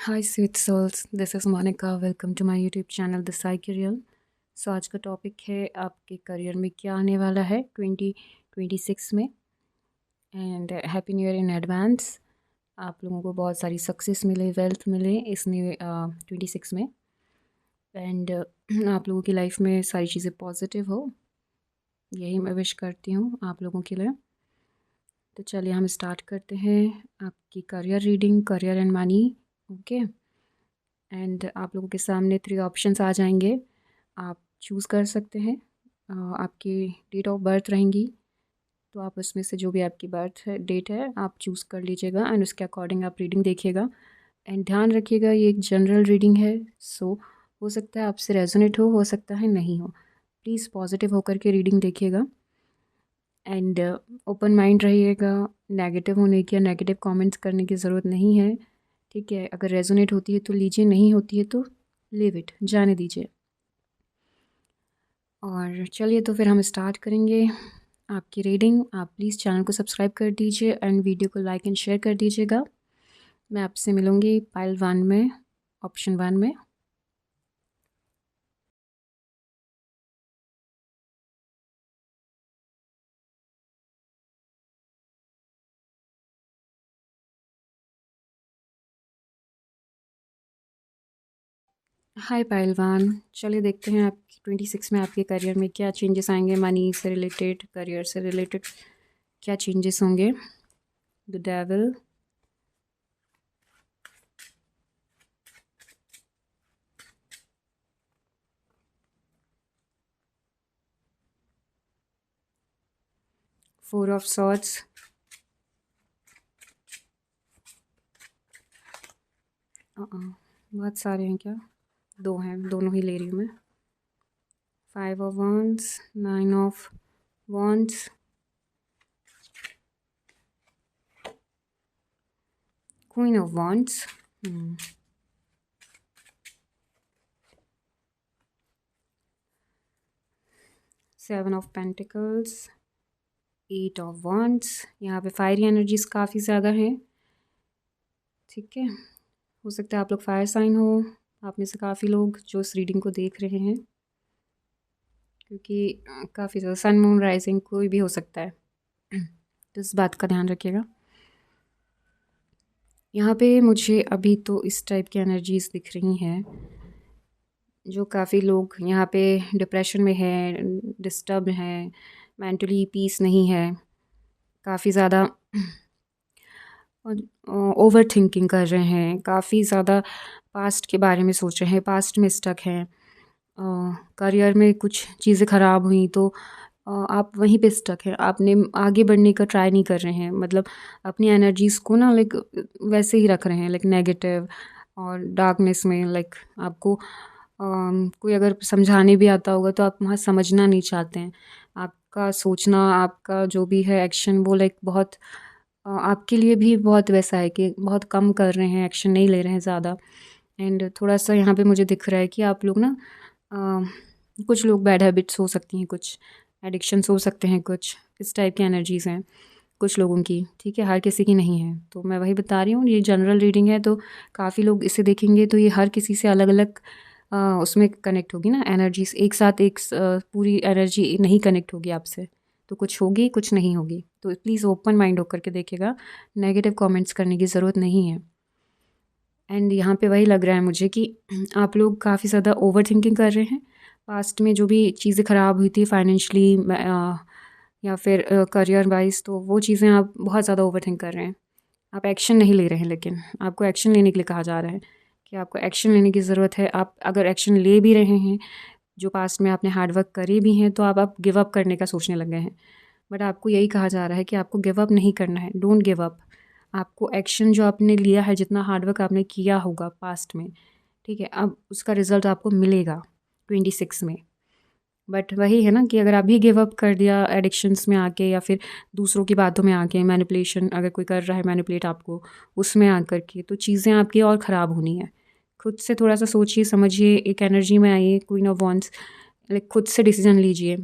Hi sweet souls, this is Monica. Welcome to my YouTube channel the psyche real. So आज का topic है आपके career में क्या आने वाला है 2026 में। And happy new year in advance. आप लोगों को बहुत सारी सक्सेस मिले, वेल्थ मिले इस न्यू 26 में। एंड आप लोगों की लाइफ में सारी चीज़ें पॉजिटिव हो, यही मैं विश करती हूँ आप लोगों के लिए। तो चलिए हम स्टार्ट करते हैं आपकी career reading, career and money. Okay. And आप लोगों के सामने 3 ऑप्शंस आ जाएंगे, आप चूज़ कर सकते हैं। आपकी डेट ऑफ बर्थ रहेंगी, तो आप उसमें से जो भी आपकी बर्थ है डेट है आप चूज़ कर लीजिएगा एंड उसके अकॉर्डिंग आप रीडिंग देखिएगा। एंड ध्यान रखिएगा ये एक जनरल रीडिंग है, सो हो सकता है आपसे रेजोनेट हो सकता है नहीं हो। प्लीज़ पॉजिटिव होकर के रीडिंग देखिएगा एंड ओपन माइंड रहिएगा। नेगेटिव होने की या नेगेटिव कमेंट्स करने की ज़रूरत नहीं है, ठीक है। अगर रेजोनेट होती है तो लीजिए, नहीं होती है तो लीव इट, जाने दीजिए। और चलिए तो फिर हम स्टार्ट करेंगे आपकी रीडिंग। आप प्लीज़ चैनल को सब्सक्राइब कर दीजिए एंड वीडियो को लाइक एंड शेयर कर दीजिएगा। मैं आपसे मिलूँगी पाइल 1 में, ऑप्शन 1 में। हाय पाइल 1, चलिए देखते हैं आप 26 में आपके करियर में क्या चेंजेस आएंगे। मनी से रिलेटेड, करियर से रिलेटेड क्या चेंजेस होंगे। द डेविल, 4 ऑफ सॉर्ड्स, बहुत सारे हैं क्या, 2 हैं, दोनों ही ले रही हूँ मैं। 5 of wands, 9 of wands, Queen of wands, 7 of pentacles, 8 of wands। यहाँ पे फायरी एनर्जीज काफ़ी ज़्यादा हैं, ठीक है। हो सकता है आप लोग फायर साइन हो, आप में से काफ़ी लोग जो इस रीडिंग को देख रहे हैं, क्योंकि काफ़ी ज़्यादा सन मून राइजिंग कोई भी हो सकता है, तो इस बात का ध्यान रखिएगा। यहाँ पे मुझे अभी तो इस टाइप की एनर्जीज दिख रही हैं, जो काफ़ी लोग यहाँ पे डिप्रेशन में है, डिस्टर्ब हैं, मेंटली पीस नहीं है, काफ़ी ज़्यादा ओवर थिंकिंग कर रहे हैं, काफ़ी ज़्यादा पास्ट के बारे में सोच रहे हैं, पास्ट में स्टक हैं। करियर में कुछ चीज़ें ख़राब हुई तो आप वहीं पे स्टक हैं, आपने आगे बढ़ने का ट्राई नहीं कर रहे हैं, मतलब अपनी एनर्जीज़ को ना लाइक वैसे ही रख रहे हैं, लाइक नेगेटिव और डार्कनेस में। लाइक आपको कोई अगर समझाने भी आता होगा तो आप वहाँ समझना नहीं चाहते हैं। आपका सोचना, आपका जो भी है एक्शन, वो लाइक बहुत आपके लिए भी बहुत वैसा है कि बहुत कम कर रहे हैं, एक्शन नहीं ले रहे हैं ज़्यादा। एंड थोड़ा-सा यहाँ पे मुझे दिख रहा है कि आप लोग ना कुछ लोग बैड हैबिट्स हो सकती हैं, कुछ एडिक्शंस हो सकते हैं, कुछ इस टाइप की एनर्जीज़ हैं कुछ लोगों की, ठीक है। हर किसी की नहीं है, तो मैं वही बता रही हूँ, ये जनरल रीडिंग है, तो काफ़ी लोग इसे देखेंगे तो ये हर किसी से अलग-अलग उसमें कनेक्ट होगी ना एनर्जीज़, एक साथ पूरी एनर्जी नहीं कनेक्ट होगी आपसे, तो कुछ होगी कुछ नहीं होगी। तो प्लीज़ ओपन माइंड होकर के देखिएगा, नेगेटिव कमेंट्स करने की ज़रूरत नहीं है। एंड यहाँ पे वही लग रहा है मुझे कि आप लोग काफ़ी ज़्यादा ओवर थिंकिंग कर रहे हैं। पास्ट में जो भी चीज़ें ख़राब हुई थी फाइनेंशियली या फिर करियर वाइज, तो वो चीज़ें आप बहुत ज़्यादा ओवर थिंक कर रहे हैं। आप एक्शन नहीं ले रहे हैं, लेकिन आपको एक्शन लेने के लिए कहा जा रहा है कि आपको एक्शन लेने की ज़रूरत है। आप अगर एक्शन ले भी रहे हैं, जो पास्ट में आपने हार्ड वर्क करे भी हैं, तो आप गिव अप करने का सोचने लग गए हैं। बट आपको यही कहा जा रहा है कि आपको गिव अप नहीं करना है, डोंट गिव अप। आपको एक्शन जो आपने लिया है, जितना हार्ड वर्क आपने किया होगा पास्ट में, ठीक है, अब उसका रिज़ल्ट आपको मिलेगा 26 में। बट वही है ना कि अगर अभी गिव अप कर दिया एडिक्शंस में आके, या फिर दूसरों की बातों में आके, मैनिपुलेशन अगर कोई कर रहा है मैनिपुलेट आपको, उसमें आकर के, तो चीज़ें आपकी और ख़राब होनी है। खुद से थोड़ा सा सोचिए, समझिए, एक एनर्जी में आइए, क्वीन ऑफ वॉन्ड्स, लाइक खुद से डिसीजन लीजिए,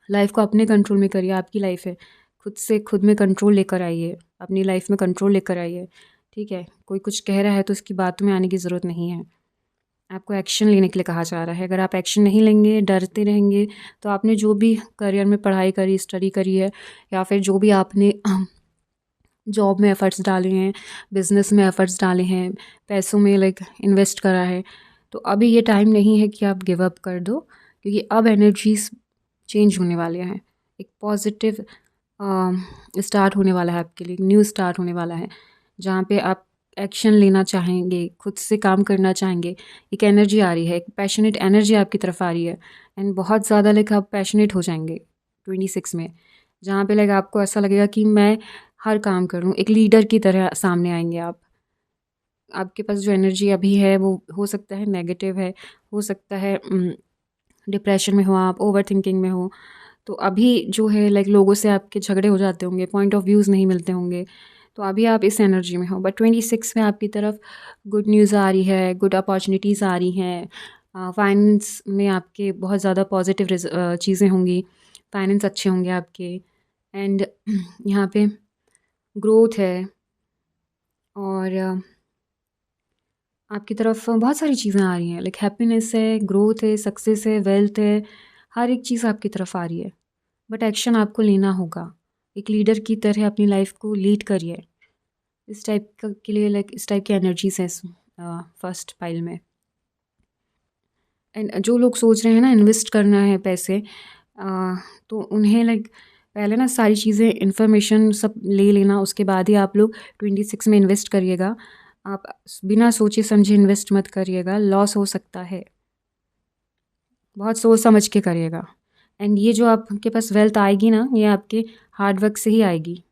लाइफ को अपने कंट्रोल में करिए। आपकी लाइफ है, खुद से खुद में कंट्रोल लेकर आइए, अपनी लाइफ में कंट्रोल लेकर आइए। ठीक है, कोई कुछ कह रहा है तो उसकी बातों में आने की ज़रूरत नहीं है। आपको एक्शन लेने के लिए कहा जा रहा है। अगर आप एक्शन नहीं लेंगे, डरते रहेंगे, तो आपने जो भी करियर में पढ़ाई करी, स्टडी करी है, या फिर जो भी आपने जॉब में एफ़र्ट्स डाले हैं, बिज़नेस में एफ़र्ट्स डाले हैं, पैसों में लाइक इन्वेस्ट करा है, तो अभी ये टाइम नहीं है कि आप गिव अप कर दो, क्योंकि अब एनर्जीज़ चेंज होने वाले हैं। एक पॉजिटिव स्टार्ट होने वाला है आपके लिए, न्यू स्टार्ट होने वाला है, जहाँ पे आप एक्शन लेना चाहेंगे, खुद से काम करना चाहेंगे। एक एनर्जी आ रही है, एक पैशनेट एनर्जी आपकी तरफ आ रही है, एंड बहुत ज़्यादा लाइक आप पैशनेट हो जाएंगे 26 में, जहाँ पे लाइक आपको ऐसा लगेगा कि मैं हर काम करूँ, एक लीडर की तरह सामने आएंगे आप। आपके पास जो एनर्जी अभी है वो हो सकता है नेगेटिव है, हो सकता है डिप्रेशन में हो आप, ओवर थिंकिंग में हो, तो अभी जो है लाइक लोगों से आपके झगड़े हो जाते होंगे, पॉइंट ऑफ व्यूज़ नहीं मिलते होंगे, तो अभी आप इस एनर्जी में हो। बट 26 में आपकी तरफ गुड न्यूज़ आ रही है, गुड अपॉर्चुनिटीज़ आ रही हैं, फाइनेंस में आपके बहुत ज़्यादा पॉजिटिव चीज़ें होंगी, फाइनेंस अच्छे होंगे आपके, एंड यहाँ पे ग्रोथ है, और आपकी तरफ बहुत सारी चीज़ें आ रही हैं, लाइक हैप्पीनेस है, ग्रोथ है, सक्सेस है, वेल्थ है, हर एक चीज़ आपकी तरफ आ रही है। बट एक्शन आपको लेना होगा, एक लीडर की तरह अपनी लाइफ को लीड करिए। इस टाइप का के लिए लाइक इस टाइप की एनर्जीज है फर्स्ट पाइल में। एंड जो लोग सोच रहे हैं ना इन्वेस्ट करना है पैसे, तो उन्हें लाइक पहले ना सारी चीज़ें इन्फॉर्मेशन सब ले लेना, उसके बाद ही आप लोग 26 में इन्वेस्ट करिएगा। आप बिना सोचे समझे इन्वेस्ट मत करिएगा, लॉस हो सकता है। बहुत सोच समझ के करिएगा। एंड ये जो आपके पास वेल्थ आएगी ना, ये आपके हार्ड वर्क से ही आएगी।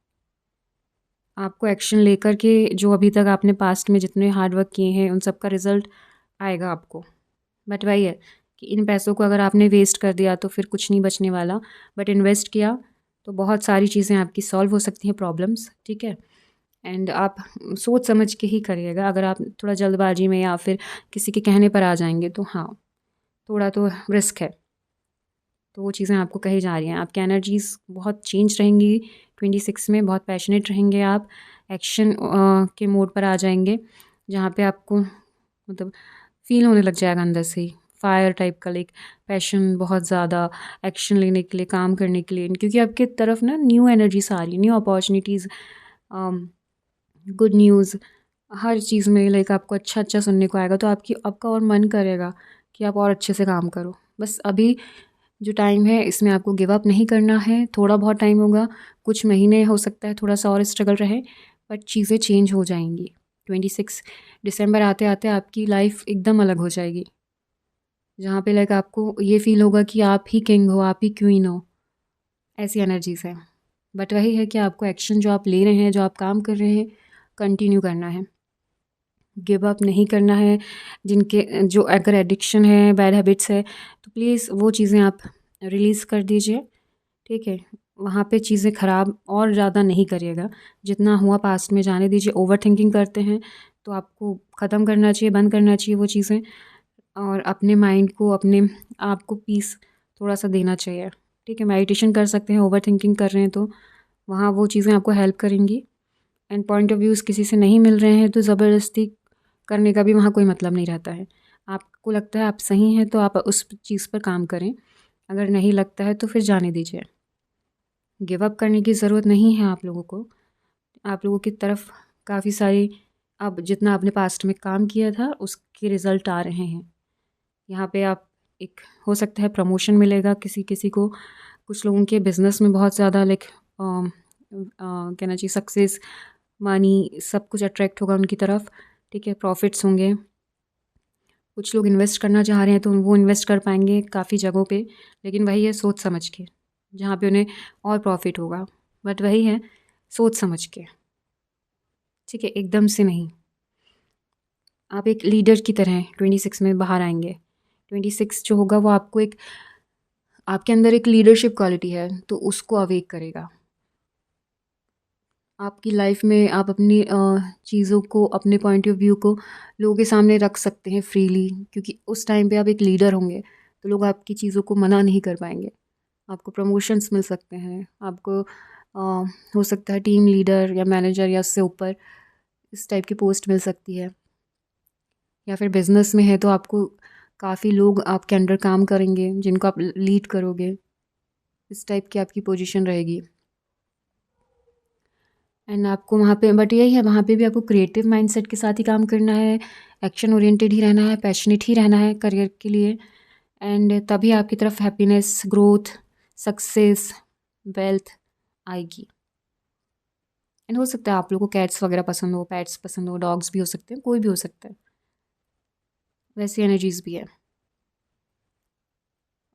आपको एक्शन लेकर के जो अभी तक आपने पास्ट में जितने हार्ड वर्क किए हैं उन सब का रिज़ल्ट आएगा आपको। बट वही है कि इन पैसों को अगर आपने वेस्ट कर दिया तो फिर कुछ नहीं बचने वाला, बट इन्वेस्ट किया तो बहुत सारी चीज़ें आपकी सॉल्व हो सकती हैं, प्रॉब्लम्स, ठीक है। एंड आप सोच समझ के ही करिएगा। अगर आप थोड़ा जल्दबाजी में या फिर किसी के कहने पर आ जाएंगे तो हाँ, थोड़ा तो रिस्क है। तो वो चीज़ें आपको कही जा रही हैं। आपकी एनर्जीज़ बहुत चेंज रहेंगी 26 में, बहुत पैशनेट रहेंगे आप, एक्शन के मोड पर आ जाएंगे, जहाँ पे आपको मतलब फ़ील होने लग जाएगा अंदर से ही फायर टाइप का, लाइक पैशन बहुत ज़्यादा एक्शन लेने के लिए, काम करने के लिए, क्योंकि आपकी तरफ ना न्यू एनर्जीज आ रही है, न्यू अपॉर्चुनिटीज़, गुड न्यूज़, हर चीज़ में लाइक आपको अच्छा अच्छा सुनने को आएगा, तो आपका और मन करेगा कि आप और अच्छे से काम करो। बस अभी जो टाइम है इसमें आपको गिव अप नहीं करना है। थोड़ा बहुत टाइम होगा, कुछ महीने हो सकता है थोड़ा सा और स्ट्रगल रहे, बट चीज़ें चेंज हो जाएंगी। 26 दिसंबर आते आते आपकी लाइफ एकदम अलग हो जाएगी, जहाँ पे लाइक आपको ये फील होगा कि आप ही किंग हो, आप ही क्वीन हो, ऐसी एनर्जीज है। बट वही है कि आपको एक्शन जो आप ले रहे हैं, जो आप काम कर रहे हैं, कंटिन्यू करना है, गिव अप नहीं करना है। जिनके जो अगर एडिक्शन है, बैड हैबिट्स है, तो प्लीज़ वो चीज़ें आप रिलीज़ कर दीजिए, ठीक है। वहाँ पे चीज़ें ख़राब और ज़्यादा नहीं करिएगा, जितना हुआ पास्ट में जाने दीजिए। ओवर थिंकिंग करते हैं तो आपको ख़त्म करना चाहिए, बंद करना चाहिए वो चीज़ें, और अपने माइंड को, अपने आप को पीस थोड़ा सा देना चाहिए, ठीक है। मेडिटेशन कर सकते हैं, ओवर थिंकिंग कर रहे हैं तो वहाँ वो चीज़ें आपको हेल्प करेंगी। एंड पॉइंट ऑफ व्यूज़ किसी से नहीं मिल रहे हैं तो ज़बरदस्ती करने का भी वहाँ कोई मतलब नहीं रहता है। आपको लगता है आप सही हैं तो आप उस चीज़ पर काम करें, अगर नहीं लगता है तो फिर जाने दीजिए। गिव अप करने की ज़रूरत नहीं है आप लोगों को। आप लोगों की तरफ काफ़ी सारी, अब जितना आपने पास्ट में काम किया था उसके रिज़ल्ट आ रहे हैं। यहाँ पे आप एक हो सकता है प्रमोशन मिलेगा किसी किसी को, कुछ लोगों के बिज़नेस में बहुत ज़्यादा लाइक कहना चाहिए सक्सेस, मनी, सब कुछ अट्रैक्ट होगा उनकी तरफ, ठीक है। प्रॉफिट्स होंगे। कुछ लोग इन्वेस्ट करना चाह रहे हैं तो वो इन्वेस्ट कर पाएंगे काफ़ी जगहों पे, लेकिन वही है सोच समझ के, जहाँ पे उन्हें और प्रॉफिट होगा। बट वही है सोच समझ के, ठीक है, एकदम से नहीं। आप एक लीडर की तरह 26 में बाहर आएंगे। 26 जो होगा वो आपको एक, आपके अंदर एक लीडरशिप क्वालिटी है तो उसको अवेक करेगा। आपकी लाइफ में आप अपनी चीज़ों को, अपने पॉइंट ऑफ व्यू को लोगों के सामने रख सकते हैं फ्रीली, क्योंकि उस टाइम पे आप एक लीडर होंगे तो लोग आपकी चीज़ों को मना नहीं कर पाएंगे। आपको प्रमोशंस मिल सकते हैं, आपको हो सकता है टीम लीडर या मैनेजर या उससे ऊपर इस टाइप की पोस्ट मिल सकती है। या फिर बिज़नेस में है तो आपको काफ़ी लोग आपके अंडर काम करेंगे जिनको आप लीड करोगे, इस टाइप की आपकी पोजीशन रहेगी। एंड आपको वहाँ पे बट यही है, वहाँ पे भी आपको क्रिएटिव माइंडसेट के साथ ही काम करना है, एक्शन ओरिएंटेड ही रहना है, पैशनेट ही रहना है करियर के लिए। एंड तभी आपकी तरफ हैप्पीनेस, ग्रोथ, सक्सेस, वेल्थ आएगी। एंड हो सकता है आप लोगों को कैट्स वगैरह पसंद हो, पेट्स पसंद हो, डॉग्स भी हो सकते हैं, कोई भी हो सकता है, वैसी एनर्जीज भी है।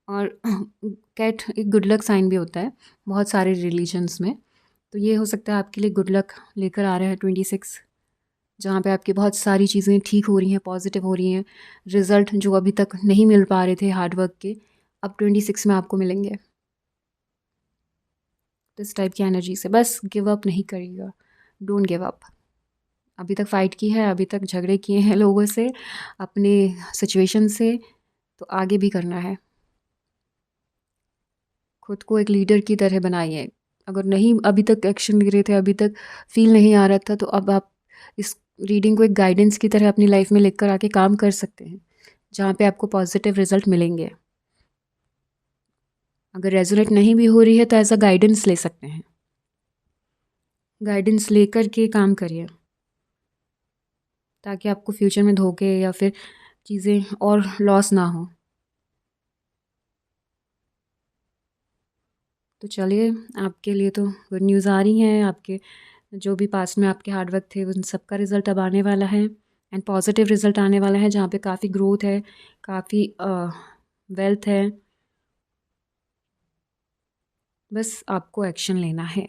और कैट एक गुड लक साइन भी होता है बहुत सारे रिलीजन्स में। तो ये हो सकता है आपके लिए गुड लक लेकर आ रहा है 26, जहाँ पे आपकी बहुत सारी चीज़ें ठीक हो रही हैं, पॉजिटिव हो रही हैं। रिज़ल्ट जो अभी तक नहीं मिल पा रहे थे हार्डवर्क के, अब 26 में आपको मिलेंगे। तो इस टाइप की एनर्जी से बस गिव अप नहीं करिएगा, डोंट गिव अप। अभी तक फ़ाइट की है, अभी तक झगड़े किए हैं लोगों से, अपने सिचुएशन से, तो आगे भी करना है। खुद को एक लीडर की तरह बनाइए। अगर नहीं अभी तक एक्शन ले रहे थे, अभी तक फील नहीं आ रहा था, तो अब आप इस रीडिंग को एक गाइडेंस की तरह अपनी लाइफ में लेकर आके काम कर सकते हैं, जहाँ पे आपको पॉजिटिव रिजल्ट मिलेंगे। अगर रेजोनेट नहीं भी हो रही है तो एज अ गाइडेंस ले सकते हैं, गाइडेंस लेकर के काम करिए, ताकि आपको फ्यूचर में धोखे या फिर चीज़ें और लॉस ना हो। तो चलिए, आपके लिए तो गुड न्यूज़ आ रही हैं। आपके जो भी पास्ट में आपके हार्डवर्क थे उन सब का रिज़ल्ट अब आने वाला है, एंड पॉजिटिव रिज़ल्ट आने वाला है, जहाँ पे काफ़ी ग्रोथ है, काफ़ी वेल्थ है। बस आपको एक्शन लेना है,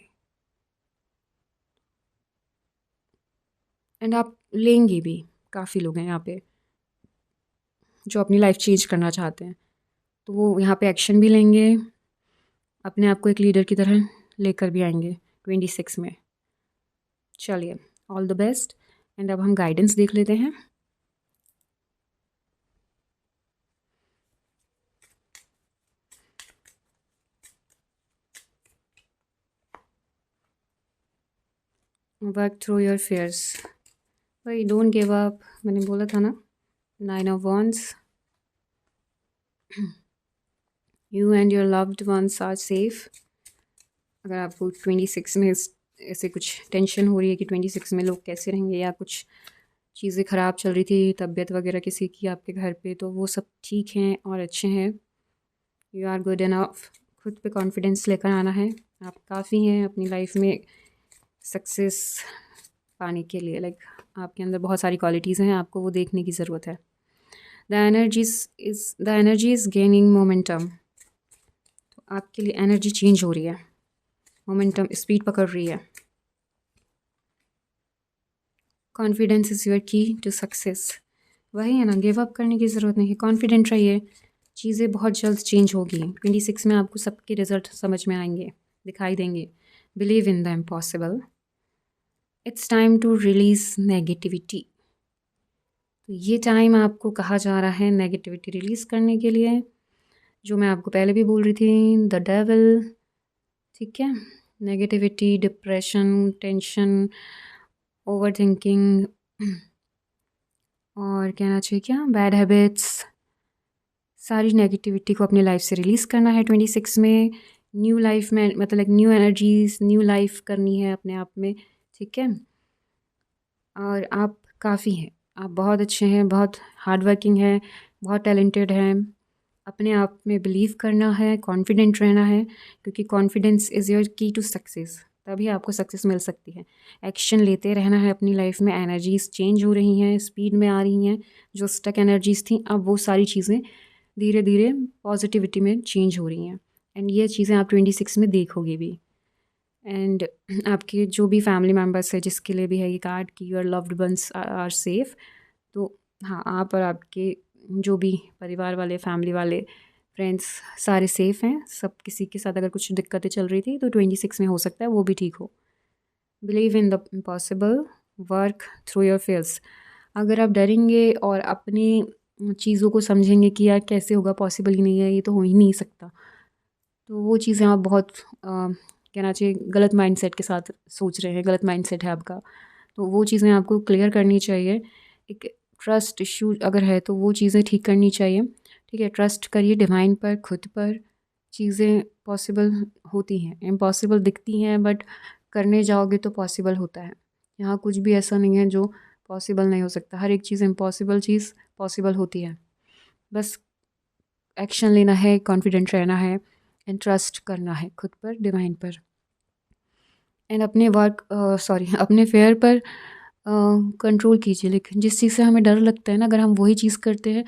एंड आप लेंगे भी। काफ़ी लोग हैं यहाँ पे जो अपनी लाइफ चेंज करना चाहते हैं, तो वो यहाँ पे एक्शन भी लेंगे, अपने आप को एक लीडर की तरह लेकर भी आएंगे 26 में। चलिए, ऑल द बेस्ट। एंड अब हम गाइडेंस देख लेते हैं। वर्क थ्रू योर फेयर्स, भाई डोंट गिव अप, मैंने बोला था ना। 9 of wands, you and your loved ones are safe. अगर आपको 26 में ऐसे कुछ टेंशन हो रही है कि 26 में लोग कैसे रहेंगे, या कुछ चीज़ें ख़राब चल रही थी, तबीयत वगैरह किसी की आपके घर पे, तो वो सब ठीक हैं और अच्छे हैं। You are good enough. खुद पे कॉन्फिडेंस लेकर आना है, आप काफ़ी हैं अपनी लाइफ में सक्सेस पाने के लिए। लाइक आपके अंदर बहुत सारी क्वालिटीज़ हैं, आपको वो देखने की ज़रूरत है। The energy is gaining momentum. तो आपके लिए एनर्जी चेंज हो रही है, मोमेंटम स्पीड पकड़ रही है। कॉन्फिडेंस इज़ योर की टू सक्सेस। वही है ना, गिव अप करने की ज़रूरत नहीं है, कॉन्फिडेंट रहिए, चीज़ें बहुत जल्द चेंज होगी। 26 में आपको सबके रिजल्ट समझ में आएंगे, दिखाई देंगे। Believe in the impossible. It's time to release negativity. तो ये टाइम आपको कहा जा रहा है नेगेटिविटी रिलीज़ करने के लिए, जो मैं आपको पहले भी बोल रही थी, द डेविल। ठीक है, negativity, depression, tension, over thinking, और कहना चाहिए क्या, बैड हैबिट्स, सारी नेगेटिविटी को अपनी लाइफ से रिलीज़ करना है 26 में। न्यू लाइफ में, मतलब न्यू एनर्जीज, न्यू लाइफ करनी है अपने आप में। ठीक है, और आप काफ़ी हैं, आप बहुत अच्छे हैं, बहुत हार्ड वर्किंग हैं, बहुत टैलेंटेड हैं। अपने आप में बिलीव करना है, कॉन्फिडेंट रहना है, क्योंकि कॉन्फिडेंस इज़ योर की टू सक्सेस। तभी आपको सक्सेस मिल सकती है। एक्शन लेते रहना है अपनी लाइफ में। एनर्जीज चेंज हो रही हैं, स्पीड में आ रही हैं। जो स्टक एनर्जीज थी, अब वो सारी चीज़ें धीरे धीरे पॉजिटिविटी में चेंज हो रही हैं, एंड ये चीज़ें आप 26 में देखोगे भी। एंड आपके जो भी फैमिली मेम्बर्स है, जिसके लिए भी है ये कार्ड कि your loved ones are safe, तो हाँ, आप और आपके जो भी परिवार वाले, फैमिली वाले, फ्रेंड्स, सारे सेफ़ हैं। सब किसी के साथ अगर कुछ दिक्कतें चल रही थी तो 26 में हो सकता है वो भी ठीक हो। Believe in the impossible, work through your fears. अगर आप डरेंगे और अपनी चीज़ों को समझेंगे कि यार कैसे होगा, पॉसिबल ही नहीं है, ये तो हो ही नहीं सकता, तो वो चीज़ें आप बहुत कहना चाहिए गलत माइंडसेट के साथ सोच रहे हैं, गलत माइंडसेट है आपका। तो वो चीज़ें आपको क्लियर करनी चाहिए। एक ट्रस्ट इश्यू अगर है तो वो चीज़ें ठीक करनी चाहिए। ठीक है, ट्रस्ट करिए डिवाइन पर, खुद पर। चीज़ें पॉसिबल होती हैं, इम्पॉसिबल दिखती हैं बट करने जाओगे तो पॉसिबल होता है। यहाँ कुछ भी ऐसा नहीं है जो पॉसिबल नहीं हो सकता। हर एक चीज़ इम्पॉसिबल चीज़ पॉसिबल होती है। बस एक्शन लेना है, कॉन्फिडेंट रहना है एंड ट्रस्ट करना है खुद पर, डिवाइन पर। एंड अपने अपने फेयर पर कंट्रोल कीजिए। लेकिन जिस चीज़ से हमें डर लगता है ना, अगर हम वही चीज़ करते हैं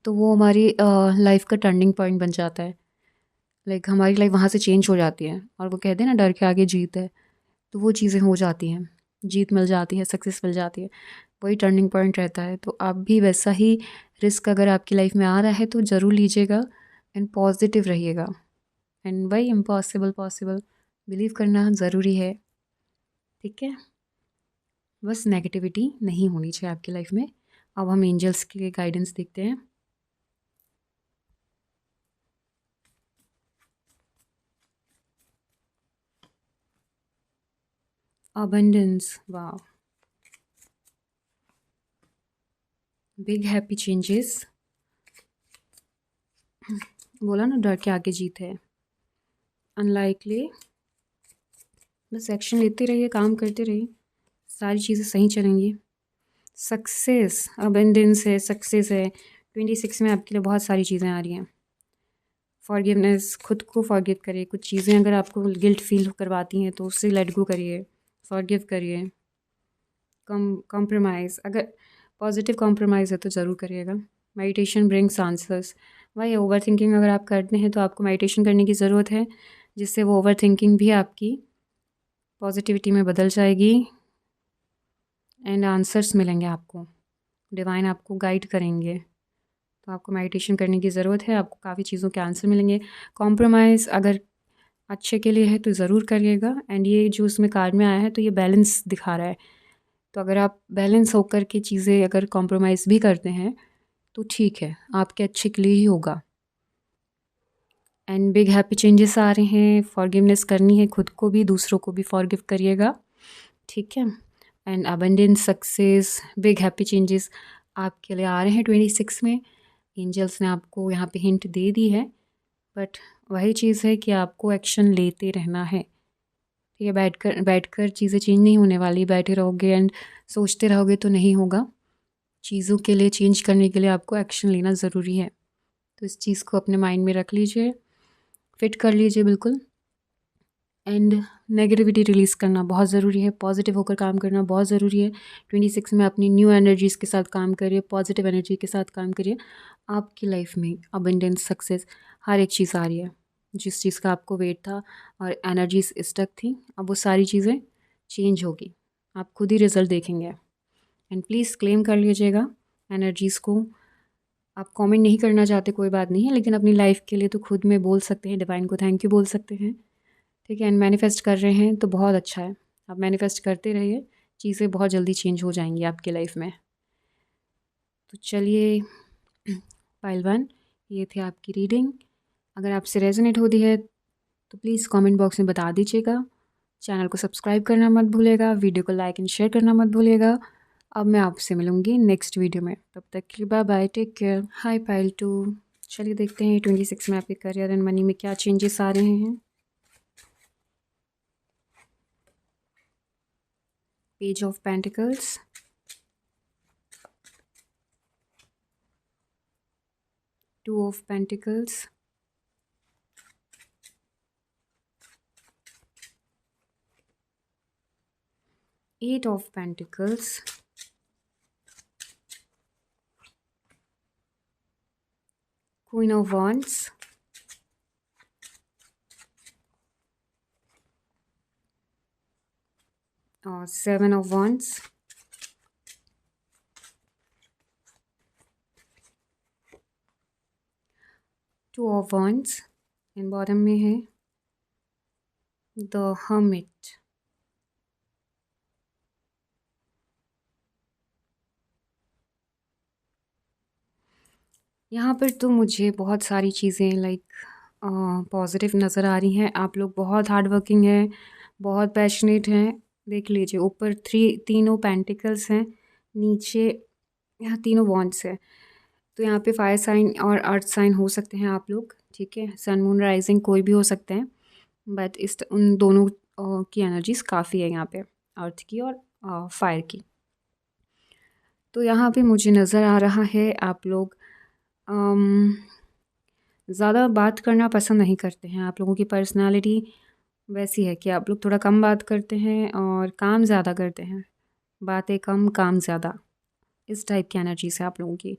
तो वो हमारी लाइफ का टर्निंग पॉइंट बन जाता है। लाइक हमारी लाइफ वहाँ से चेंज हो जाती है। और वो कहते हैं ना, डर के आगे जीत है। तो वो चीज़ें हो जाती हैं, जीत मिल जाती है, सक्सेस मिल जाती है। वही टर्निंग पॉइंट रहता है। तो आप भी वैसा ही रिस्क अगर आपकी लाइफ में आ रहा है तो ज़रूर लीजिएगा एंड पॉजिटिव रहिएगा। एंड वही इम्पॉसिबल पॉसिबल बिलीव करना ज़रूरी है। ठीक है, बस नेगेटिविटी नहीं होनी चाहिए आपकी लाइफ में। अब हम एंजल्स के गाइडेंस देखते हैं। अबंडेंस, वाह, बिग हैप्पी चेंजेस। बोला ना, डर के आगे जीत है। अनलाइकली, बस एक्शन लेते रहिए, काम करते रहिए, सारी चीज़ें सही चलेंगी। सक्सेस, अबंडेंस है, सक्सेस है। 26 में आपके लिए बहुत सारी चीज़ें आ रही हैं। फॉरगिवनेस, खुद को फॉरगिव करिए। कुछ चीज़ें अगर आपको गिल्ट फील करवाती हैं तो उससे लेट गो करिए, फॉरगिव करिए। कॉम्प्रोमाइज़, अगर पॉजिटिव कॉम्प्रोमाइज़ है तो ज़रूर करिएगा। Meditation brings answers. वही ओवर थिंकिंग अगर आप करते हैं तो आपको मेडिटेशन करने की ज़रूरत है, जिससे वो ओवर थिंकिंग भी आपकी पॉजिटिविटी में बदल जाएगी एंड आंसर्स मिलेंगे आपको। डिवाइन आपको गाइड करेंगे। तो आपको मेडिटेशन करने की ज़रूरत है, आपको काफ़ी चीज़ों के आंसर मिलेंगे। कॉम्प्रोमाइज़ अगर अच्छे के लिए है तो ज़रूर करिएगा। एंड ये जो उसमें कार्ड में आया है तो ये बैलेंस दिखा रहा है। तो अगर आप बैलेंस होकर के चीज़ें अगर कॉम्प्रोमाइज़ भी करते हैं तो ठीक है, आपके अच्छे के लिए ही होगा। एंड बिग हैप्पी चेंजेस आ रहे हैं। फॉरगिवनेस करनी है, खुद को भी दूसरों को भी फॉरगिव करिएगा। ठीक है, and abundance, success, big happy changes आपके लिए आ रहे हैं 26 में। एंजल्स ने आपको यहाँ पे हिंट दे दी है, बट वही चीज़ है कि आपको एक्शन लेते रहना है। ठीक है, बैठकर चीज़ें चेंज नहीं होने वाली। बैठे रहोगे एंड सोचते रहोगे तो नहीं होगा। चीज़ों के लिए, चेंज करने के लिए आपको एक्शन लेना ज़रूरी है। तो इस चीज़ को अपने माइंड में रख लीजिए, फिट कर लीजिए बिल्कुल। एंड नेगेटिविटी रिलीज़ करना बहुत ज़रूरी है, पॉजिटिव होकर काम करना बहुत ज़रूरी है। 26 में अपनी न्यू एनर्जीज़ के साथ काम करिए, पॉजिटिव एनर्जी के साथ काम करिए। आपकी लाइफ में अबंडेंस, सक्सेस, हर एक चीज़ आ रही है। जिस चीज़ का आपको वेट था और एनर्जीज स्टक थी, अब वो सारी चीज़ें चेंज होगी। आप खुद ही रिजल्ट देखेंगे। एंड प्लीज़ क्लेम कर लीजिएगा एनर्जीज़ को। आप कमेंट नहीं करना चाहते कोई बात नहीं है, लेकिन अपनी लाइफ के लिए तो खुद में बोल सकते हैं, डिवाइन को थैंक यू बोल सकते हैं। ठीक है, एंड मैनिफेस्ट कर रहे हैं तो बहुत अच्छा है। आप मैनिफेस्ट करते रहिए, चीज़ें बहुत जल्दी चेंज हो जाएंगी आपकी लाइफ में। तो चलिए पाइल 1, ये थे आपकी रीडिंग। अगर आपसे रेजोनेट होती है तो प्लीज़ कमेंट बॉक्स में बता दीजिएगा। चैनल को सब्सक्राइब करना मत भूलिएगा, वीडियो को लाइक एंड शेयर करना मत भूलिएगा। अब मैं आपसे मिलूँगी नेक्स्ट वीडियो में, तब तक के लिए बाय बाय, टेक केयर। हाय पाइल 2, चलिए देखते हैं 26 में आपके करियर एंड मनी में क्या चेंजेस आ रहे हैं। Page of pentacles, two of pentacles, eight of pentacles, queen of wands, और 7 of wands, two of wands, and bottom में है द hermit। यहाँ पर तो मुझे बहुत सारी चीज़ें लाइक पॉजिटिव नज़र आ रही हैं। आप लोग बहुत हार्ड वर्किंग हैं, बहुत पैशनेट हैं देख लीजिए, ऊपर तीनों पेंटिकल्स हैं, नीचे यहाँ तीनों वॉन्ड्स हैं। तो यहाँ पे फायर साइन और अर्थ साइन हो सकते हैं आप लोग, ठीक है। सन मून राइजिंग कोई भी हो सकते हैं, बट इस उन दोनों की एनर्जीज काफ़ी है यहाँ पे, अर्थ की और फायर की। तो यहाँ पे मुझे नज़र आ रहा है आप लोग ज़्यादा बात करना पसंद नहीं करते हैं। आप लोगों की पर्सनालिटी वैसी है कि आप लोग थोड़ा कम बात करते हैं और काम ज़्यादा करते हैं, बातें कम काम ज़्यादा, इस टाइप की एनर्जीज है आप लोगों की।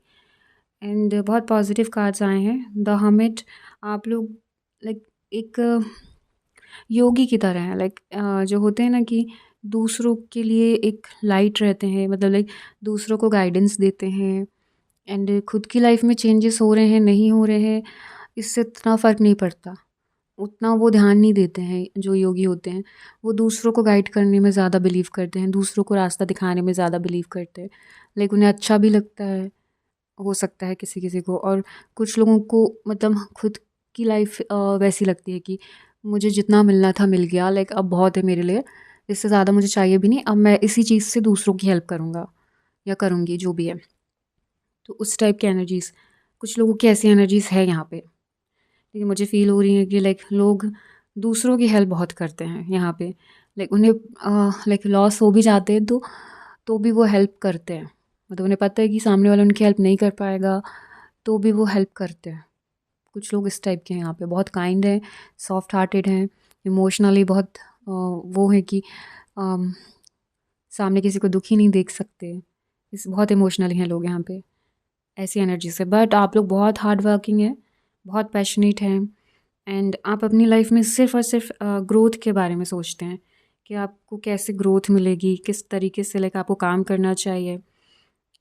एंड बहुत पॉजिटिव कार्ड्स आए हैं। द हर्मिट, आप लोग लाइक एक योगी की तरह है, लाइक जो होते हैं ना कि दूसरों के लिए एक लाइट रहते हैं, मतलब लाइक दूसरों को गाइडेंस देते हैं। एंड खुद की लाइफ में चेंजेस हो रहे हैं नहीं हो रहे हैं, इससे इतना फ़र्क नहीं पड़ता, उतना वो ध्यान नहीं देते हैं। जो योगी होते हैं वो दूसरों को गाइड करने में ज़्यादा बिलीव करते हैं, दूसरों को रास्ता दिखाने में ज़्यादा बिलीव करते हैं। लाइक उन्हें अच्छा भी लगता है, हो सकता है किसी किसी को, और कुछ लोगों को मतलब खुद की लाइफ वैसी लगती है कि मुझे जितना मिलना था मिल गया, लाइक अब बहुत है मेरे लिए, इससे ज़्यादा मुझे चाहिए भी नहीं, अब मैं इसी चीज़ से दूसरों की हेल्प करूँगा या करूँगी जो भी है। तो उस टाइप की एनर्जीज़, कुछ लोगों की ऐसी एनर्जीज़ है यहाँ पे, लेकिन मुझे फ़ील हो रही है कि लाइक लोग दूसरों की हेल्प बहुत करते हैं यहाँ पे। लाइक उन्हें लाइक लॉस हो भी जाते हैं तो भी वो हेल्प करते हैं, मतलब उन्हें पता है कि सामने वाला उनकी हेल्प नहीं कर पाएगा, तो भी वो हेल्प करते हैं। कुछ लोग इस टाइप के हैं यहाँ पे, बहुत काइंड हैं, सॉफ्ट हार्टेड हैं, इमोशनली बहुत वो है कि अम, सामने किसी को दुखी नहीं देख सकते, इस बहुत इमोशनली हैं लोग यहाँ पे, ऐसी एनर्जी से। बट आप लोग बहुत हार्ड वर्किंग हैं, बहुत पैशनेट हैं, एंड आप अपनी लाइफ में सिर्फ़ और सिर्फ ग्रोथ के बारे में सोचते हैं कि आपको कैसे ग्रोथ मिलेगी, किस तरीके से लाइक आपको काम करना चाहिए।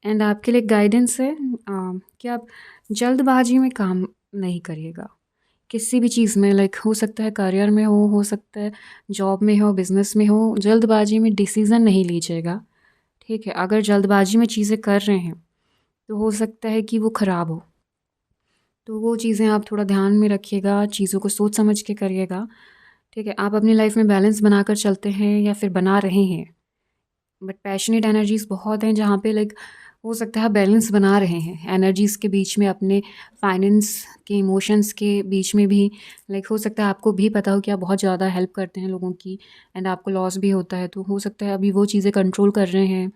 एंड आपके लिए गाइडेंस है कि आप जल्दबाजी में काम नहीं करिएगा किसी भी चीज़ में, लाइक हो सकता है करियर में हो सकता है जॉब में हो, बिज़नेस में हो, जल्दबाजी में डिसीज़न नहीं लीजिएगा, ठीक है। अगर जल्दबाजी में चीज़ें कर रहे हैं तो हो सकता है कि वो ख़राब हो, तो वो चीज़ें आप थोड़ा ध्यान में रखिएगा, चीज़ों को सोच समझ के करिएगा, ठीक है। आप अपनी लाइफ में बैलेंस बनाकर चलते हैं या फिर बना रहे हैं, बट पैशनेट एनर्जीज़ बहुत हैं जहाँ पे लाइक हो सकता है आप बैलेंस बना रहे हैं एनर्जीज़ के बीच में, अपने फाइनेंस के, इमोशंस के बीच में भी। लाइक हो सकता है आपको भी पता हो कि आप बहुत ज़्यादा हेल्प करते हैं लोगों की, एंड आपको लॉस भी होता है, तो हो सकता है अभी वो चीज़ें कंट्रोल कर रहे हैं,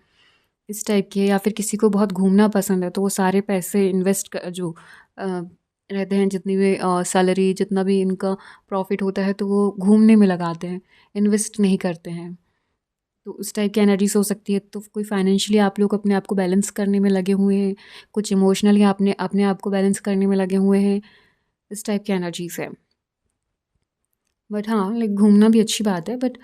इस टाइप की है। या फिर किसी को बहुत घूमना पसंद है तो वो सारे पैसे इन्वेस्ट जो रहते हैं, जितनी भी सैलरी, जितना भी इनका प्रॉफिट होता है, तो वो घूमने में लगाते हैं, इन्वेस्ट नहीं करते हैं। तो उस टाइप की एनर्जीज हो सकती है। तो कोई फाइनेंशियली आप लोग अपने आप को बैलेंस करने में लगे हुए हैं, कुछ इमोशनली आपने अपने आप को बैलेंस करने में लगे हुए हैं, इस टाइप की एनर्जीज है। बट हाँ, लाइक घूमना भी अच्छी बात है, बट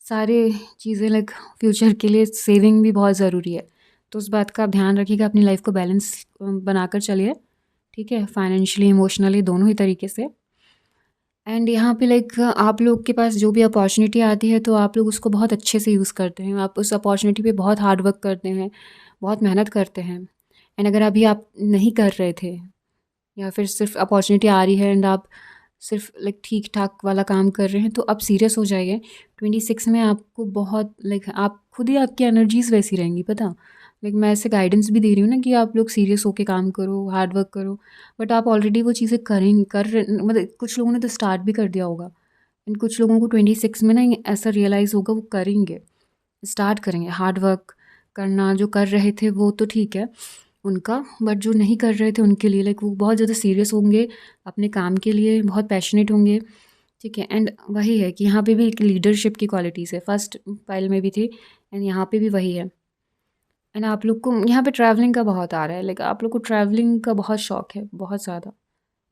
सारे चीज़ें लाइक फ्यूचर के लिए सेविंग भी बहुत ज़रूरी है, तो उस बात का आप ध्यान रखिएगा, अपनी लाइफ को बैलेंस बनाकर चलिए, ठीक है, फाइनेंशियली, इमोशनली, दोनों ही तरीके से। एंड यहाँ पे लाइक आप लोग के पास जो भी अपॉर्चुनिटी आती है तो आप लोग उसको बहुत अच्छे से यूज़ करते हैं, आप उस अपॉर्चुनिटी पे बहुत हार्ड वर्क करते हैं, बहुत मेहनत करते हैं। एंड अगर अभी आप नहीं कर रहे थे, या फिर सिर्फ अपॉर्चुनिटी आ रही है एंड आप सिर्फ लाइक ठीक ठाक वाला काम कर रहे हैं, तो आप सीरियस हो जाइए। 26 में आपको बहुत लाइक आप खुद ही, आपकी एनर्जीज वैसी रहेंगी, पता। लाइक मैं ऐसे गाइडेंस भी दे रही हूँ ना कि आप लोग सीरियस होके काम करो, हार्ड वर्क करो, बट आप ऑलरेडी वो चीज़ें मतलब कुछ लोगों ने तो स्टार्ट भी कर दिया होगा, एंड कुछ लोगों को 26 में ना ये ऐसा रियलाइज़ होगा, वो करेंगे, स्टार्ट करेंगे हार्ड वर्क करना। जो कर रहे थे वो तो ठीक है उनका, बट जो नहीं कर रहे थे उनके लिए लाइक वो बहुत ज़्यादा सीरियस होंगे अपने काम के लिए, बहुत पैशनेट होंगे, ठीक है। एंड वही है कि यहाँ पे भी एक लीडरशिप की क्वालिटीज़ है, फर्स्ट फाइल में भी थी, एंड यहाँ पे भी वही है। एंड आप लोग को यहाँ पे ट्रैवलिंग का बहुत आ रहा है, लाइक आप लोग को ट्रैवलिंग का बहुत शौक है, बहुत ज़्यादा,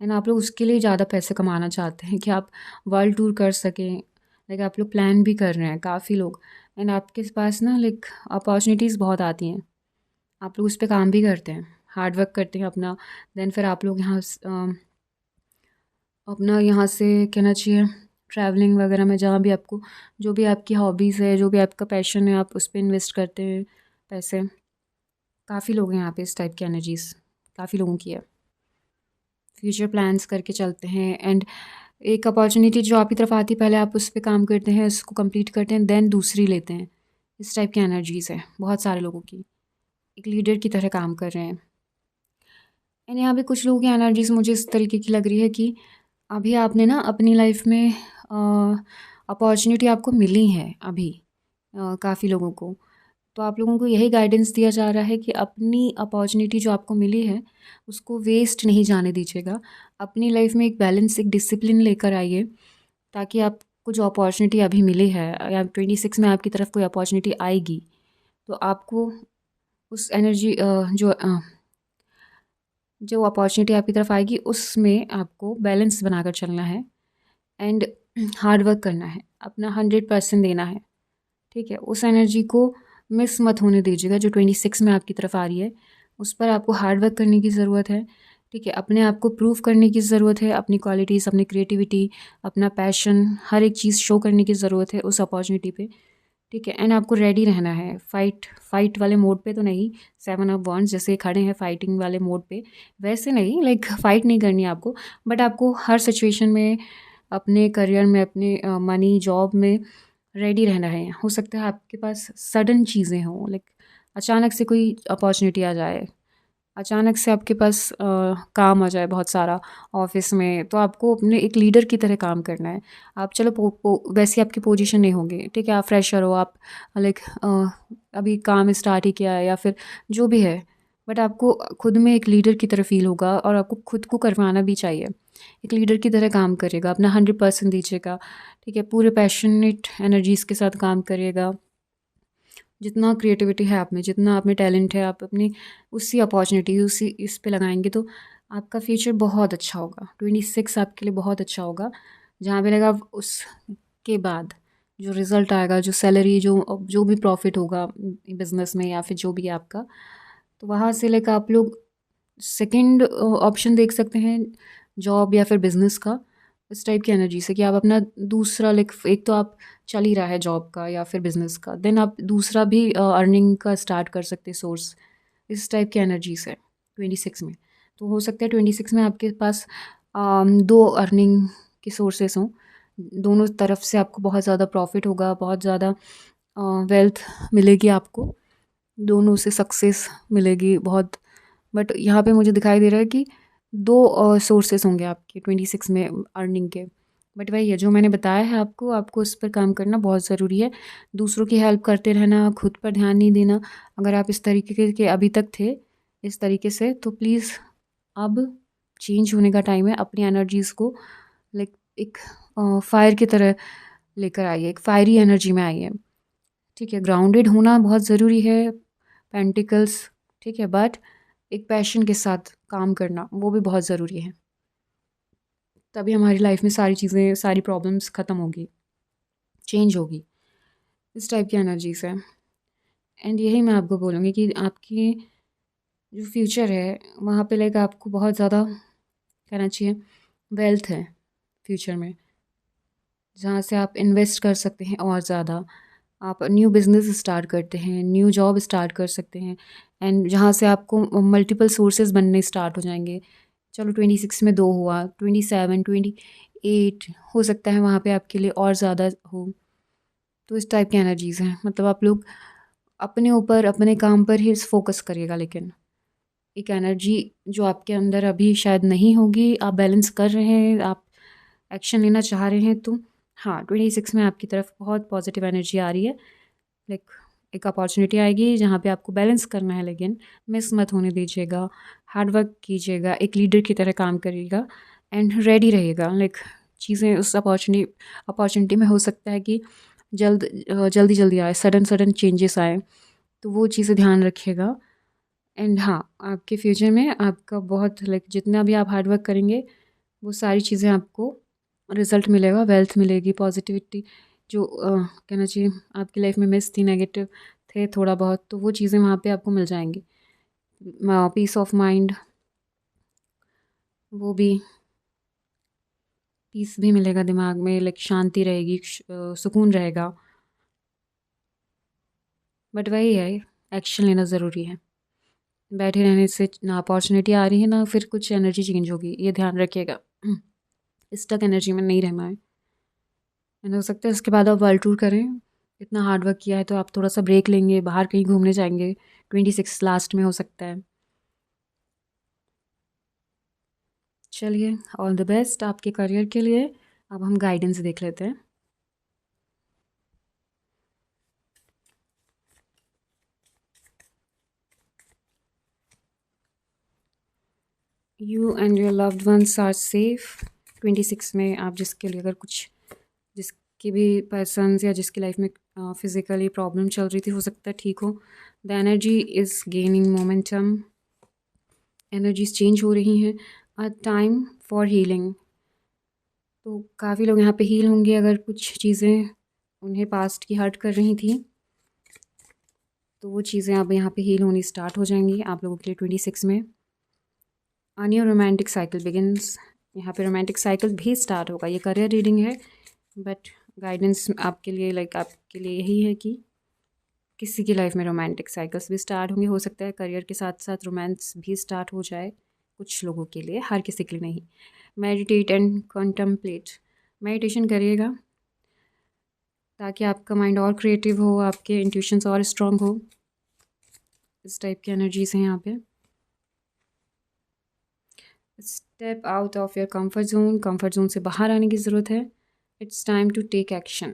एंड आप लोग उसके लिए ज़्यादा पैसे कमाना चाहते हैं कि आप वर्ल्ड टूर कर सकें। लाइक आप लोग प्लान भी कर रहे हैं काफ़ी लोग, एंड आपके पास ना लाइक अपॉर्चुनिटीज़ बहुत आती हैं, आप लोग उस पे काम भी करते हैं, हार्ड वर्क करते हैं अपना। देन फिर आप लोग यहाँ अपना यहाँ से कहना चाहिए ट्रैवलिंग वगैरह में, जहाँ भी आपको, जो भी आपकी हॉबीज़ है, जो भी आपका पैशन है, आप उस पर इन्वेस्ट करते हैं पैसे। काफ़ी लोग हैं यहाँ पे, इस टाइप की एनर्जीज़ काफ़ी लोगों की है, फ्यूचर प्लान्स करके चलते हैं। एंड एक अपॉर्चुनिटी जो आपकी तरफ आती है, पहले आप उस पे काम करते हैं, उसको कंप्लीट करते हैं, देन दूसरी लेते हैं। इस टाइप की एनर्जीज़ है बहुत सारे लोगों की, एक लीडर की तरह काम कर रहे हैं। एंड यहाँ पे कुछ लोगों की एनर्जीज़ मुझे इस तरीके की लग रही है कि अभी आपने ना अपनी लाइफ में अपॉर्चुनिटी आपको मिली है अभी, काफ़ी लोगों को। तो आप लोगों को यही गाइडेंस दिया जा रहा है कि अपनी अपॉर्चुनिटी जो आपको मिली है उसको वेस्ट नहीं जाने दीजिएगा। अपनी लाइफ में एक बैलेंस, एक डिसिप्लिन लेकर आइए, ताकि आपको जो अपॉर्चुनिटी अभी मिली है या 26 में आपकी तरफ कोई अपॉर्चुनिटी आएगी, तो आपको उस एनर्जी जो अपॉर्चुनिटी आपकी तरफ आएगी उसमें आपको बैलेंस बनाकर चलना है एंड हार्ड वर्क करना है, अपना 100% देना है। ठीक है, उस एनर्जी को मिस मत होने दीजिएगा जो 26 में आपकी तरफ आ रही है। उस पर आपको हार्ड वर्क करने की ज़रूरत है। ठीक है, अपने आप को प्रूव करने की ज़रूरत है, अपनी क्वालिटीज़, अपनी क्रिएटिविटी, अपना पैशन, हर एक चीज़ शो करने की ज़रूरत है उस अपॉर्चुनिटी पे। ठीक है, एंड आपको रेडी रहना है, फाइट वाले मोड पे तो नहीं, 7 ऑफ वॉन्ड्स जैसे खड़े हैं फाइटिंग वाले मोड पे, वैसे नहीं, लाइक फाइट नहीं करनी है आपको, बट आपको हर सिचुएशन में, अपने करियर में, अपने मनी जॉब में रेडी रहना है। हो सकता है आपके पास सडन चीज़ें हों, लाइक अचानक से कोई अपॉर्चुनिटी आ जाए, अचानक से आपके पास काम आ जाए बहुत सारा ऑफिस में, तो आपको अपने एक लीडर की तरह काम करना है। आप चलो वैसी आपकी पोजीशन नहीं होगी, ठीक है, आप फ्रेशर हो, आप लाइक अभी काम स्टार्ट ही किया है या फिर जो भी है, बट आपको खुद में एक लीडर की तरह फील होगा और आपको खुद को करवाना भी चाहिए। एक लीडर की तरह काम करिएगा, अपना 100% दीजिएगा। ठीक है, पूरे पैशनेट एनर्जीज़ के साथ काम करिएगा। जितना क्रिएटिविटी है आप में, जितना आप में टैलेंट है, आप अपनी उसी अपॉर्चुनिटी, उसी इस पे लगाएंगे तो आपका फ्यूचर बहुत अच्छा होगा। 26 आपके लिए बहुत अच्छा होगा। जहाँ पे लगा उसके बाद जो रिज़ल्ट आएगा, जो सैलरी, जो भी प्रॉफिट होगा बिज़नेस में या फिर जो भी है आपका, तो वहाँ से लेकर आप लोग सेकंड ऑप्शन देख सकते हैं, जॉब या फिर बिज़नेस का। इस टाइप की एनर्जी से कि आप अपना दूसरा, लाइक एक तो आप चल ही रहा है जॉब का या फिर बिज़नेस का, देन आप दूसरा भी अर्निंग का स्टार्ट कर सकते हैं सोर्स। इस टाइप की एनर्जी से 26 में, तो हो सकता है 26 में आपके पास 2 अर्निंग के सोर्सेस हों, दोनों तरफ से आपको बहुत ज़्यादा प्रॉफिट होगा, बहुत ज़्यादा वेल्थ मिलेगी आपको, दोनों से सक्सेस मिलेगी बहुत। बट यहाँ पे मुझे दिखाई दे रहा है कि 2 सोर्सेस होंगे आपके 26 में अर्निंग के। बट वही है जो मैंने बताया है आपको, आपको इस पर काम करना बहुत ज़रूरी है। दूसरों की हेल्प करते रहना, खुद पर ध्यान नहीं देना। अगर आप इस तरीके के अभी तक थे इस तरीके से, तो प्लीज़ अब चेंज होने का टाइम है। अपनी एनर्जीज़ को लाइक एक फायर की तरह लेकर आइए, एक फायरी एनर्जी में आइए। ठीक है, ग्राउंडेड होना बहुत ज़रूरी है, पेंटिकल्स, ठीक है, बट एक पैशन के साथ काम करना वो भी बहुत ज़रूरी है। तभी हमारी लाइफ में सारी चीज़ें, सारी प्रॉब्लम्स ख़त्म होगी, चेंज होगी। इस टाइप की एनर्जीज है। एंड यही मैं आपको बोलूँगी कि आपकी जो फ्यूचर है वहाँ पे लाइक आपको बहुत ज़्यादा कहना चाहिए वेल्थ है फ्यूचर में, जहाँ से आप इन्वेस्ट कर सकते हैं और ज़्यादा। आप न्यू बिज़नेस स्टार्ट करते हैं, न्यू जॉब स्टार्ट कर सकते हैं, एंड जहाँ से आपको मल्टीपल सोर्सेज बनने स्टार्ट हो जाएंगे। चलो 26 में 2 हुआ, 27, 28 हो सकता है वहाँ पे आपके लिए और ज़्यादा हो। तो इस टाइप की एनर्जीज़ हैं। मतलब आप लोग अपने ऊपर, अपने काम पर ही फोकस करिएगा, लेकिन एक एनर्जी जो आपके अंदर अभी शायद नहीं होगी, आप बैलेंस कर रहे हैं, आप एक्शन लेना चाह रहे हैं, तो हाँ 26 में आपकी तरफ बहुत पॉजिटिव एनर्जी आ रही है। लाइक एक अपॉर्चुनिटी आएगी जहाँ पे आपको बैलेंस करना है, लेकिन मिस मत होने दीजिएगा, हार्ड वर्क कीजिएगा, एक लीडर की तरह काम करिएगा एंड रेडी रहिएगा। लाइक चीज़ें उस अपॉर्चुनिटी में हो सकता है कि जल्दी जल्दी आए, सडन सडन चेंजेस आए, तो वो चीज़ें ध्यान रखिएगा। एंड हाँ, आपके फ्यूचर में आपका बहुत लाइक जितना भी आप हार्ड वर्क करेंगे वो सारी चीज़ें आपको रिज़ल्ट मिलेगा, वेल्थ मिलेगी, पॉजिटिविटी जो कहना चाहिए आपकी लाइफ में मिस थी, नेगेटिव थे थोड़ा बहुत, तो वो चीज़ें वहाँ पे आपको मिल जाएंगी। पीस ऑफ माइंड, वो भी पीस भी मिलेगा दिमाग में, लाइक शांति रहेगी, सुकून रहेगा। बट वही है, एक्शन लेना ज़रूरी है। बैठे रहने से ना अपॉर्चुनिटी आ रही है, ना फिर कुछ एनर्जी चेंज होगी, ये ध्यान रखिएगा। स्टक एनर्जी में नहीं रहना है। एंड हो सकता है उसके बाद आप वर्ल्ड टूर करें। इतना हार्ड वर्क किया है तो आप थोड़ा सा ब्रेक लेंगे, बाहर कहीं घूमने जाएंगे। 26 लास्ट में हो सकता है। चलिए, ऑल द बेस्ट आपके करियर के लिए। अब हम गाइडेंस देख लेते हैं। You and your loved ones are safe. 26 में आप जिसके लिए अगर कुछ जिसकी भी पर्सन्स या जिसकी लाइफ में फिज़िकली प्रॉब्लम चल रही थी, हो सकता है ठीक हो। The energy is gaining momentum. Energies change हो रही हैं। A time for healing. तो काफ़ी लोग यहाँ पे हील होंगे अगर कुछ चीज़ें उन्हें पास्ट की हर्ट कर रही थी, तो वो चीज़ें अब यहाँ पे हील होनी स्टार्ट हो जाएंगी आप लोगों के लिए 26 में। A new romantic cycle begins. यहाँ पे रोमांटिक साइकिल भी स्टार्ट होगा। ये करियर रीडिंग है, बट गाइडेंस आपके लिए आपके लिए यही है कि किसी की लाइफ में रोमांटिक साइकिल्स भी स्टार्ट होंगे। हो सकता है करियर के साथ साथ रोमांस भी स्टार्ट हो जाए कुछ लोगों के लिए, हर किसी के लिए नहीं। Meditate and contemplate. मेडिटेशन करिएगा ताकि आपका माइंड और क्रिएटिव हो, आपके इंट्यूशंस और स्ट्रॉन्ग हो। इस टाइप की एनर्जीज हैं यहाँ पे। Step out of your comfort zone. Comfort zone से बाहर आने की ज़रूरत है। It's time to take action.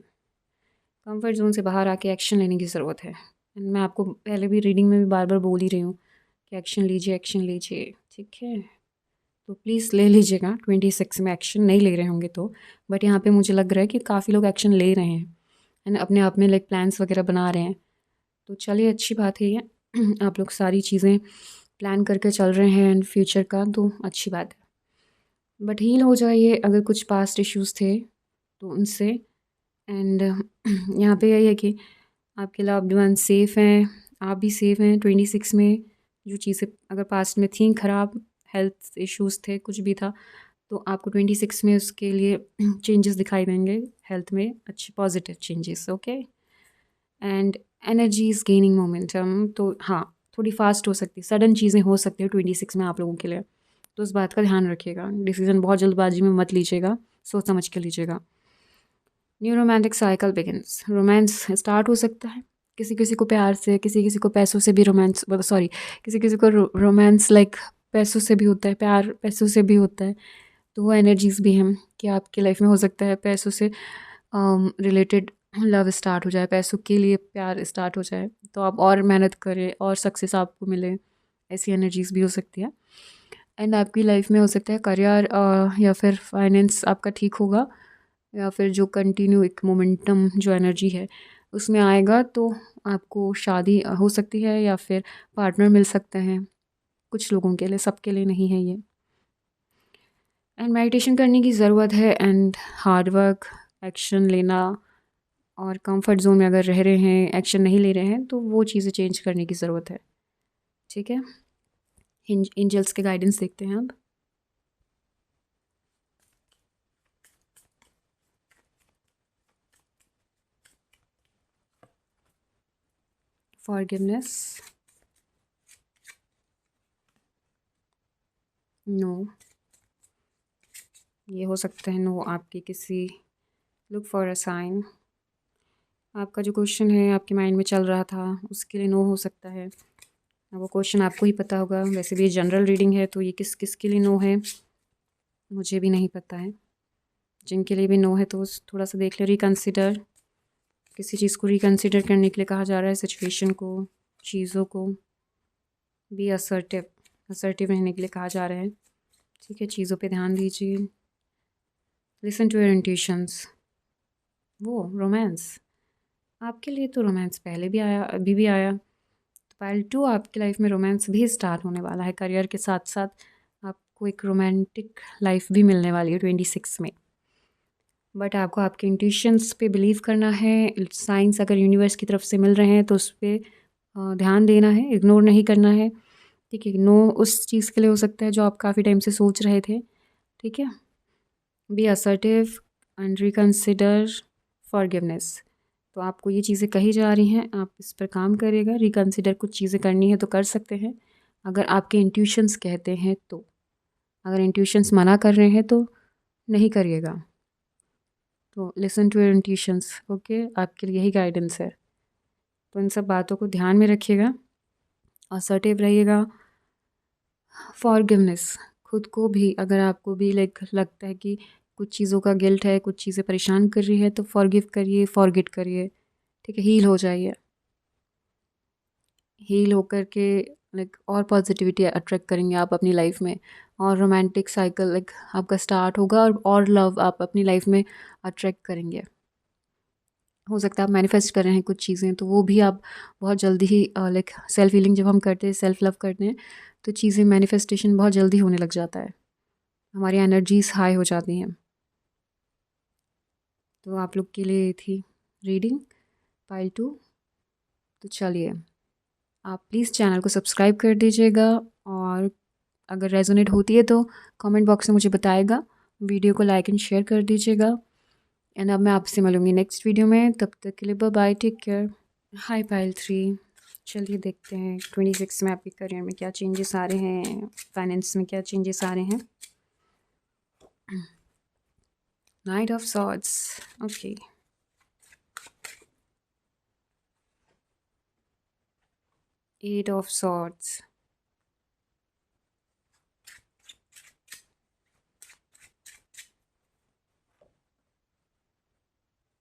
Comfort zone से बाहर आके एक्शन लेने की ज़रूरत है। एंड मैं आपको पहले भी रीडिंग में भी बार बार बोल ही रही हूँ कि एक्शन लीजिए, एक्शन लीजिए, ठीक है। तो प्लीज़ ले लीजिएगा। 26 में एक्शन नहीं ले रहे होंगे तो, बट यहाँ पे मुझे लग रहा है कि काफ़ी लोग एक्शन ले रहे हैं एंड अपने आप में लाइक प्लान्स वगैरह बना रहे हैं। तो चलिए, अच्छी बात है ये। आप लोग सारी चीज़ें प्लान करके चल रहे हैं एंड फ्यूचर का, तो अच्छी बात है। बट हील हो जाइए अगर कुछ पास्ट इश्यूज़ थे तो उनसे। एंड यहाँ पे यही है कि आपके लव्ड वन सेफ़ हैं, आप भी सेफ़ हैं 26 में। जो चीज़ें अगर पास्ट में थी ख़राब, हेल्थ इश्यूज़ थे, कुछ भी था, तो आपको 26 में उसके लिए चेंजेस दिखाई देंगे हेल्थ में, अच्छे positive changes. Okay. And energy is gaining momentum. तो हाँ, थोड़ी फास्ट हो सकती है, सडन चीज़ें हो सकती है 26 में आप लोगों के लिए, तो उस बात का ध्यान रखिएगा। डिसीजन बहुत जल्दबाजी में मत लीजिएगा, सोच समझ के लीजिएगा। New romantic cycle begins. Romance start हो सकता है किसी किसी को प्यार से, किसी किसी को पैसों से भी रोमांस, सॉरी, किसी किसी को रोमांस लाइक पैसों से भी होता है, प्यार पैसों से भी होता है। तो वो एनर्जीज़ भी हैं कि आपकी लाइफ में हो सकता है पैसों से रिलेटेड लव स्टार्ट हो जाए, पैसों के लिए प्यार स्टार्ट हो जाए, तो आप और मेहनत करें और सक्सेस आपको मिले। ऐसी एनर्जीज़ भी हो सकती है। एंड आपकी लाइफ में हो सकता है करियर या फिर फाइनेंस आपका ठीक होगा, या फिर जो कंटिन्यू एक मोमेंटम जो एनर्जी है उसमें आएगा, तो आपको शादी हो सकती है या फिर पार्टनर मिल सकते हैं कुछ लोगों के लिए, सबके लिए नहीं है ये। एंड मेडिटेशन करने की ज़रूरत है एंड हार्ड वर्क, एक्शन लेना। और कंफर्ट जोन में अगर रह रहे हैं, एक्शन नहीं ले रहे हैं, तो वो चीज़ें चेंज करने की ज़रूरत है, ठीक है। एंजल्स के गाइडेंस देखते हैं अब। फॉरगिवनेस। नो। ये हो सकता है नो आपकी किसी, लुक फॉर अ साइन। आपका जो क्वेश्चन है आपके माइंड में चल रहा था उसके लिए नो हो सकता है। अब वो क्वेश्चन आपको ही पता होगा। वैसे भी ये जनरल रीडिंग है, तो ये किस किस के लिए नो है मुझे भी नहीं पता है। जिनके लिए भी नो है तो थोड़ा सा देख ले। रिकन्सिडर। किसी चीज़ को रिकन्सिडर करने के लिए कहा जा रहा है, सिचुएशन को, चीज़ों को। B assertive. असर्टिव रहने के लिए कहा जा रहा है, ठीक है। चीज़ों पे ध्यान दीजिए। Listen to your intuitions. वो रोमांस आपके लिए, तो रोमांस पहले भी आया, अभी भी आया। तो पाइल 2 आपकी लाइफ में रोमांस भी स्टार्ट होने वाला है। करियर के साथ साथ आपको एक रोमांटिक लाइफ भी मिलने वाली है 26 में। बट आपको आपके इंट्यूशंस पे बिलीव करना है। साइंस अगर यूनिवर्स की तरफ से मिल रहे हैं तो उस पर ध्यान देना है, इग्नोर नहीं करना है, ठीक है। नो उस चीज़ के लिए हो सकता है जो आप काफ़ी टाइम से सोच रहे थे, ठीक है। Be assertive and reconsider forgiveness. तो आपको ये चीज़ें कही जा रही हैं, आप इस पर काम करिएगा। रिकन्सिडर कुछ चीज़ें करनी है तो कर सकते हैं अगर आपके इंट्यूशंस कहते हैं तो। अगर इंट्यूशंस मना कर रहे हैं तो नहीं करिएगा। तो listen to your intuitions, okay, आपके लिए यही गाइडेंस है। तो इन सब बातों को ध्यान में रखिएगा, असर्टिव रहिएगा। फॉरगिवनेस, खुद को भी अगर आपको भी लगता है कि कुछ चीज़ों का गिल्ट है, कुछ चीज़ें परेशान कर रही है, तो फॉरगिव करिए, फॉरगेट करिए, ठीक है, हील हो जाइए। हील होकर के और पॉजिटिविटी अट्रैक्ट करेंगे आप अपनी लाइफ में, और रोमांटिक साइकिल आपका स्टार्ट होगा, और लव आप अपनी लाइफ में अट्रैक्ट करेंगे। हो सकता है आप मैनिफेस्ट कर रहे हैं कुछ चीज़ें, तो वो भी आप बहुत जल्दी ही सेल्फ हीलिंग जब हम करते हैं, सेल्फ लव करते हैं, तो चीज़ें मैनिफेस्टेशन बहुत जल्दी होने लग जाता है, हमारी एनर्जीज हाई हो जाती हैं। तो आप लोग के लिए थी रीडिंग पाइल 2। तो चलिए, आप प्लीज़ चैनल को सब्सक्राइब कर दीजिएगा, और अगर रेजोनेट होती है तो कमेंट बॉक्स में मुझे बताएगा, वीडियो को लाइक एंड शेयर कर दीजिएगा। एंड अब मैं आपसे मिलूँगी नेक्स्ट वीडियो में, तब तक के लिए बाय बाय, टेक केयर। हाय पाइल 3, चलिए देखते हैं 26 में आपके करियर में क्या चेंजेस आ रहे हैं, फाइनेंस में क्या चेंजेस आ रहे हैं। Knight of swords, okay, eight of swords,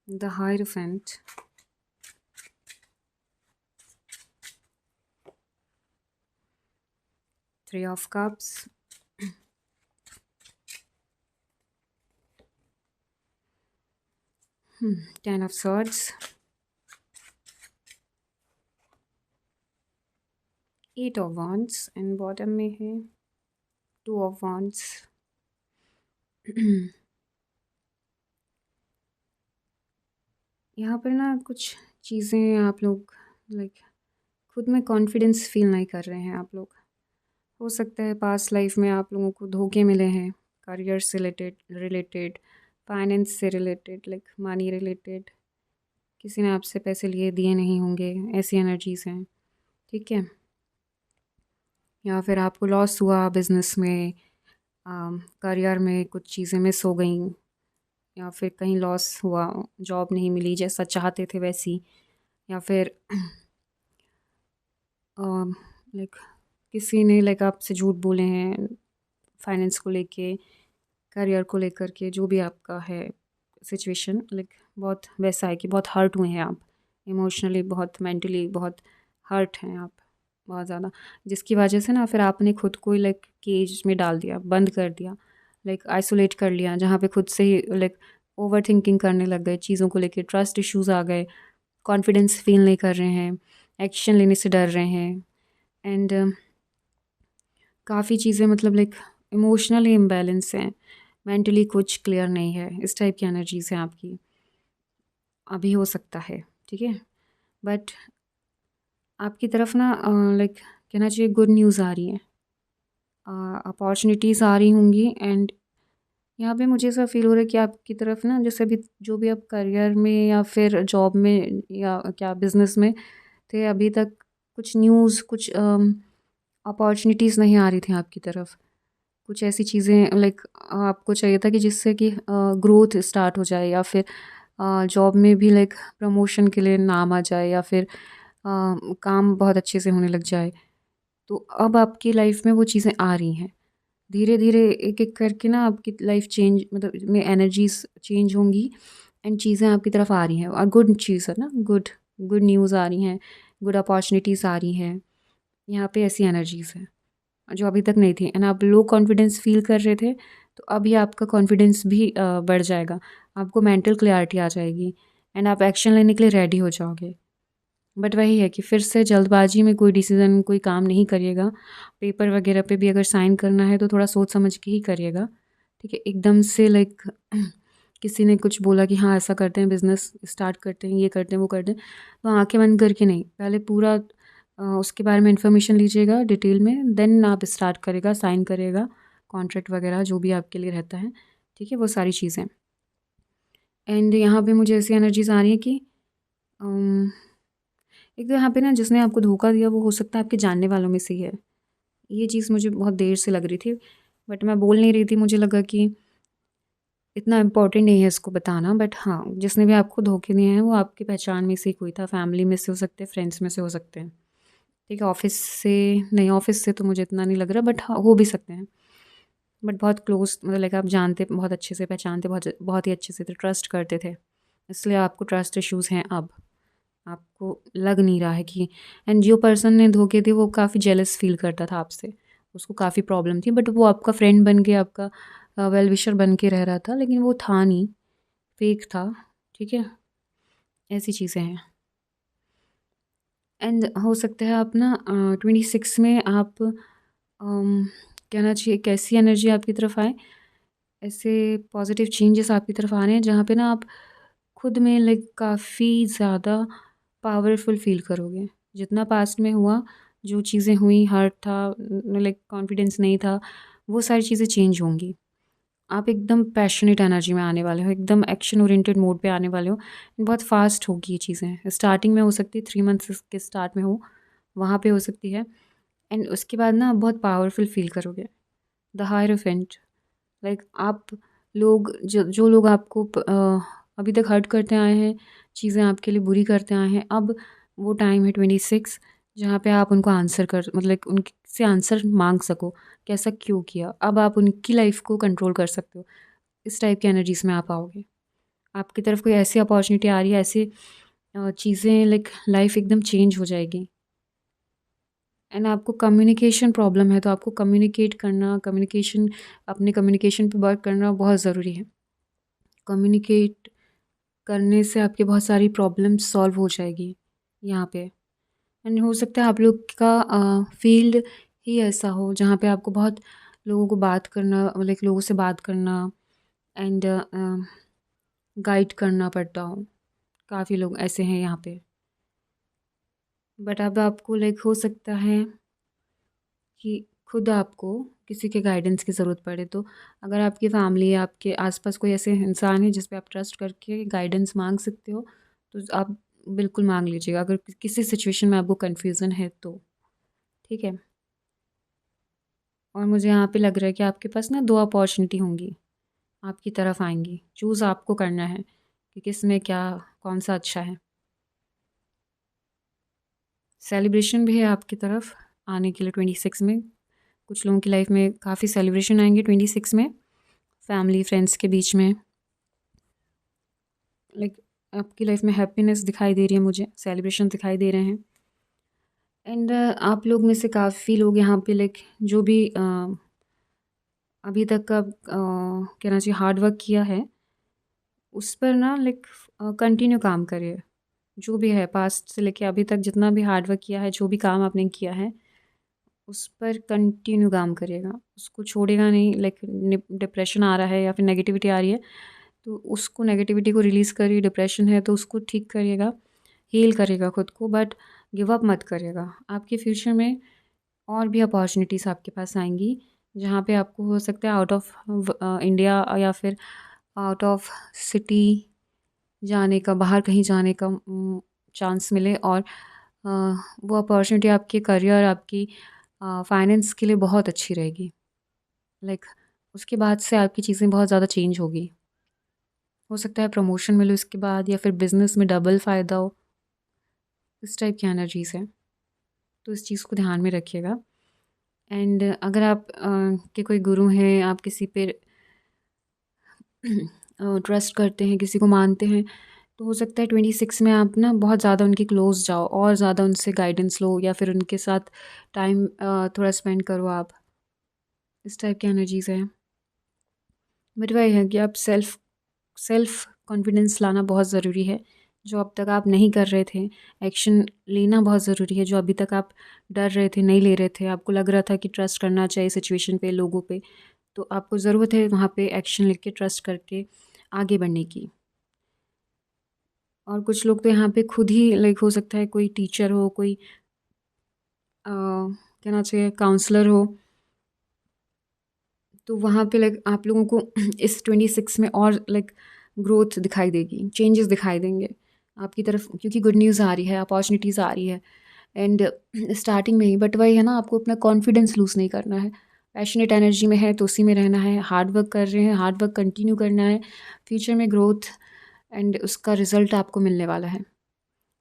the hierophant, three of cups, ten of swords, eight of wands, and bottom में है टू ऑफ वॉन्ड्स। यहाँ पर ना कुछ चीज़ें आप लोग खुद में कॉन्फिडेंस फील नहीं कर रहे हैं आप लोग। हो सकता है पास्ट लाइफ में आप लोगों को धोखे मिले हैं, करियर से रिलेटेड, फाइनेंस से रिलेटेड, मनी रिलेटेड, किसी ने आपसे पैसे लिए दिए नहीं होंगे, ऐसी एनर्जीज़ हैं, ठीक है। या फिर आपको लॉस हुआ बिजनेस में, करियर में कुछ चीज़ें मिस हो गई, या फिर कहीं लॉस हुआ, जॉब नहीं मिली जैसा चाहते थे वैसी, या फिर किसी ने आपसे झूठ बोले हैं फाइनेंस को लेके, करियर को लेकर के, जो भी आपका है सिचुएशन, बहुत वैसा है कि बहुत हर्ट हुए हैं आप इमोशनली, बहुत मेंटली बहुत हर्ट हैं आप बहुत ज़्यादा, जिसकी वजह से ना फिर आपने खुद को केज में डाल दिया, बंद कर दिया, आइसोलेट कर लिया, जहाँ पे खुद से ही ओवर थिंकिंग करने लग गए चीज़ों को लेके, ट्रस्ट इश्यूज़ आ गए, कॉन्फिडेंस फील नहीं कर रहे हैं, एक्शन लेने से डर रहे हैं, एंड काफ़ी चीज़ें इमोशनली इम्बैलेंस हैं, मेंटली कुछ क्लियर नहीं है, इस टाइप की एनर्जीज हैं आपकी, अभी हो सकता है, ठीक है। बट आपकी तरफ ना कहना चाहिए गुड न्यूज़ आ रही है, अपॉर्चुनिटीज़ आ रही होंगी, एंड यहाँ पे मुझे ऐसा फील हो रहा है कि आपकी तरफ ना, जैसे अभी जो भी आप करियर में या फिर जॉब में या क्या बिज़नेस में थे अभी तक, कुछ न्यूज़, कुछ अपॉर्चुनिटीज़ नहीं आ रही थी आपकी तरफ, कुछ ऐसी चीज़ें आपको चाहिए था कि जिससे कि ग्रोथ स्टार्ट हो जाए, या फिर जॉब में भी प्रमोशन के लिए नाम आ जाए, या फिर काम बहुत अच्छे से होने लग जाए। तो अब आपकी लाइफ में वो चीज़ें आ रही हैं, धीरे धीरे एक एक करके ना आपकी लाइफ चेंज में एनर्जीज चेंज होंगी, एंड चीज़ें आपकी तरफ आ रही हैं, और गुड चीज़ है ना, गुड गुड न्यूज़ आ रही हैं, गुड अपॉर्चुनिटीज़ आ रही हैं, यहाँ पे ऐसी एनर्जीज़ हैं जो अभी तक नहीं थी, एंड आप लो कॉन्फिडेंस फील कर रहे थे, तो अब ये आपका कॉन्फिडेंस भी बढ़ जाएगा, आपको मेंटल क्लैरिटी आ जाएगी, एंड आप एक्शन लेने के लिए रेडी हो जाओगे। बट वही है कि फिर से जल्दबाजी में कोई डिसीज़न, कोई काम नहीं करिएगा, पेपर वगैरह पे भी अगर साइन करना है तो थोड़ा सोच समझ के ही करिएगा, ठीक है। एकदम से किसी ने कुछ बोला कि हाँ ऐसा करते हैं, बिज़नेस स्टार्ट करते हैं, ये करते हैं, वो करते हैं, तो आंखें बंद करके नहीं, पहले पूरा उसके बारे में इन्फॉर्मेशन लीजिएगा डिटेल में, देन आप स्टार्ट करेगा, साइन करेगा, कॉन्ट्रैक्ट वगैरह जो भी आपके लिए रहता है, ठीक है, वो सारी चीज़ें। एंड यहाँ पे मुझे ऐसी एनर्जीज आ रही है कि एक तो यहाँ पे ना जिसने आपको धोखा दिया वो हो सकता है आपके जानने वालों में से ही है, ये चीज़ मुझे बहुत देर से लग रही थी, बट मैं बोल नहीं रही थी, मुझे लगा कि इतना इम्पोर्टेंट नहीं है इसको बताना, बट हाँ, जिसने भी आपको धोखे दिए हैं वो आपकी पहचान में से ही कोई था, फैमिली में से हो सकते हैं, फ्रेंड्स में से हो सकते हैं। ठीक है, ऑफ़िस से नहीं, ऑफ़िस से तो मुझे इतना नहीं लग रहा, बट हाँ, हो भी सकते हैं। बट बहुत क्लोज़, मतलब लाइक आप जानते, बहुत अच्छे से पहचानते, बहुत बहुत ही अच्छे से थे, ट्रस्ट करते थे, इसलिए आपको ट्रस्ट इश्यूज़ हैं अब। आपको लग नहीं रहा है कि, एंड जो पर्सन ने धोखे दिए वो काफ़ी जेलस फ़ील करता था आपसे, उसको काफ़ी प्रॉब्लम थी, बट वो आपका फ्रेंड बन के, आपका वेल विशर बन के रह रहा था, लेकिन वो था नहीं, फेक था। ठीक है, ऐसी चीज़ें हैं। एंड हो सकता है आप ना 26 में आप कहना चाहिए कैसी एनर्जी आपकी तरफ आए, ऐसे पॉजिटिव चेंजेस आपकी तरफ आ रहे हैं जहाँ पे ना आप खुद में लाइक काफ़ी ज़्यादा पावरफुल फील करोगे। जितना पास्ट में हुआ, जो चीज़ें हुई, हर्ट था, लाइक कॉन्फिडेंस नहीं था, वो सारी चीज़ें चेंज होंगी। आप एकदम पैशनेट एनर्जी में आने वाले हो, एकदम एक्शन ओरिएंटेड मोड पे आने वाले हो। बहुत फास्ट होगी ये चीज़ें, स्टार्टिंग में हो सकती है 3 मंथ्स के स्टार्ट में हो, वहाँ पे हो सकती है। एंड उसके बाद ना आप बहुत पावरफुल फील करोगे। द हायरोफेंट, लाइक आप लोग, जो लोग आपको अभी तक हर्ट करते आए हैं, चीज़ें आपके लिए बुरी करते आए हैं, अब वो टाइम है 26 जहाँ पे आप उनको आंसर कर, मतलब उनसे आंसर मांग सको कि ऐसा क्यों किया। अब आप उनकी लाइफ को कंट्रोल कर सकते हो। इस टाइप की एनर्जीज़ में आप आओगे। आपकी तरफ कोई ऐसी अपॉर्चुनिटी आ रही है, ऐसी चीज़ें, लाइक लाइफ एकदम चेंज हो जाएगी। एंड आपको कम्युनिकेशन प्रॉब्लम है, तो आपको कम्युनिकेट करना, कम्युनिकेशन, अपने कम्युनिकेशन पे वर्क करना बहुत ज़रूरी है। कम्युनिकेट करने से आपकी बहुत सारी प्रॉब्लम सॉल्व हो जाएगी यहाँ पे। एंड हो सकता है आप लोग का फील्ड ही ऐसा हो जहाँ पे आपको बहुत लोगों को बात करना, लाइक लोगों से बात करना एंड गाइड करना पड़ता हो। काफ़ी लोग ऐसे हैं यहाँ पे, बट अब आपको लाइक हो सकता है कि खुद आपको किसी के गाइडेंस की ज़रूरत पड़े, तो अगर आपकी फैमिली, आपके आसपास कोई ऐसे इंसान है जिस पे आप ट्रस्ट करके गाइडेंस मांग सकते हो, तो आप बिल्कुल मांग लीजिएगा, अगर किसी सिचुएशन में आपको कन्फ्यूज़न है तो। ठीक है, और मुझे यहाँ पे लग रहा है कि आपके पास ना 2 अपॉर्चुनिटी होंगी, आपकी तरफ आएंगी। चूज़ आपको करना है कि किस में क्या, कौन सा अच्छा है। सेलिब्रेशन भी है आपकी तरफ आने के लिए 26 में। कुछ लोगों की लाइफ में काफ़ी सेलिब्रेशन आएंगे 26 में, फैमिली फ्रेंड्स के बीच में। लाइक आपकी लाइफ में हैप्पीनेस दिखाई दे रही है मुझे, सेलिब्रेशन दिखाई दे रहे हैं। एंड आप लोग में से काफ़ी लोग यहाँ पे लाइक जो भी अभी तक का कहना चाहिए हार्ड वर्क किया है, उस पर ना लाइक कंटिन्यू काम करिए। जो भी है पास्ट से लेके अभी तक जितना भी हार्ड वर्क किया है, जो भी काम आपने किया है, उस पर कंटिन्यू काम करिएगा, उसको छोड़ेगा नहीं। लाइक डिप्रेशन आ रहा है या फिर नेगेटिविटी आ रही है, तो उसको, नेगेटिविटी को रिलीज़ करिए। डिप्रेशन है तो उसको ठीक करिएगा, हील करिएगा खुद को, बट गिव अप मत करिएगा। आपके फ्यूचर में और भी अपॉर्चुनिटीज़ आपके पास आएंगी जहाँ पे आपको हो सकता है आउट ऑफ इंडिया या फिर आउट ऑफ सिटी जाने का, बाहर कहीं जाने का चांस मिले, और वो अपॉर्चुनिटी आपके करियर, आपकी फाइनेंस के लिए बहुत अच्छी रहेगी। लाइक उसके बाद से आपकी चीज़ें बहुत ज़्यादा चेंज होगी। हो सकता है प्रमोशन मिले उसके बाद, या फिर बिज़नेस में डबल फ़ायदा हो। इस टाइप की एनर्जीज़ है, तो इस चीज़ को ध्यान में रखिएगा। एंड अगर आप के कोई गुरु हैं, आप किसी पे ट्रस्ट करते हैं, किसी को मानते हैं, तो हो सकता है 26 में आप ना बहुत ज़्यादा उनके क्लोज़ जाओ और ज़्यादा उनसे गाइडेंस लो, या फिर उनके साथ टाइम थोड़ा स्पेंड करो आप। इस टाइप की एनर्जीज़ है। बट वही है कि आप सेल्फ कॉन्फिडेंस लाना बहुत ज़रूरी है, जो अब तक आप नहीं कर रहे थे। एक्शन लेना बहुत ज़रूरी है, जो अभी तक आप डर रहे थे, नहीं ले रहे थे। आपको लग रहा था कि ट्रस्ट करना चाहिए सिचुएशन पे, लोगों पे, तो आपको ज़रूरत है वहाँ पे एक्शन लेके, ट्रस्ट करके आगे बढ़ने की। और कुछ लोग तो यहाँ पे खुद ही, लाइक हो सकता है कोई टीचर हो, कोई कहना चाहिए काउंसलर हो, तो वहाँ पे लाइक आप लोगों को इस 26 में और लाइक ग्रोथ दिखाई देगी, चेंजेस दिखाई देंगे आपकी तरफ, क्योंकि गुड न्यूज़ आ रही है, अपॉर्चुनिटीज़ आ रही है। एंड स्टार्टिंग में ही, बट वही है ना, आपको अपना कॉन्फिडेंस लूज़ नहीं करना है। पैशनेट एनर्जी में है तो उसी में रहना है, हार्ड वर्क कर रहे हैं, हार्ड वर्क कंटिन्यू करना है, फ्यूचर में ग्रोथ एंड उसका रिज़ल्ट आपको मिलने वाला है।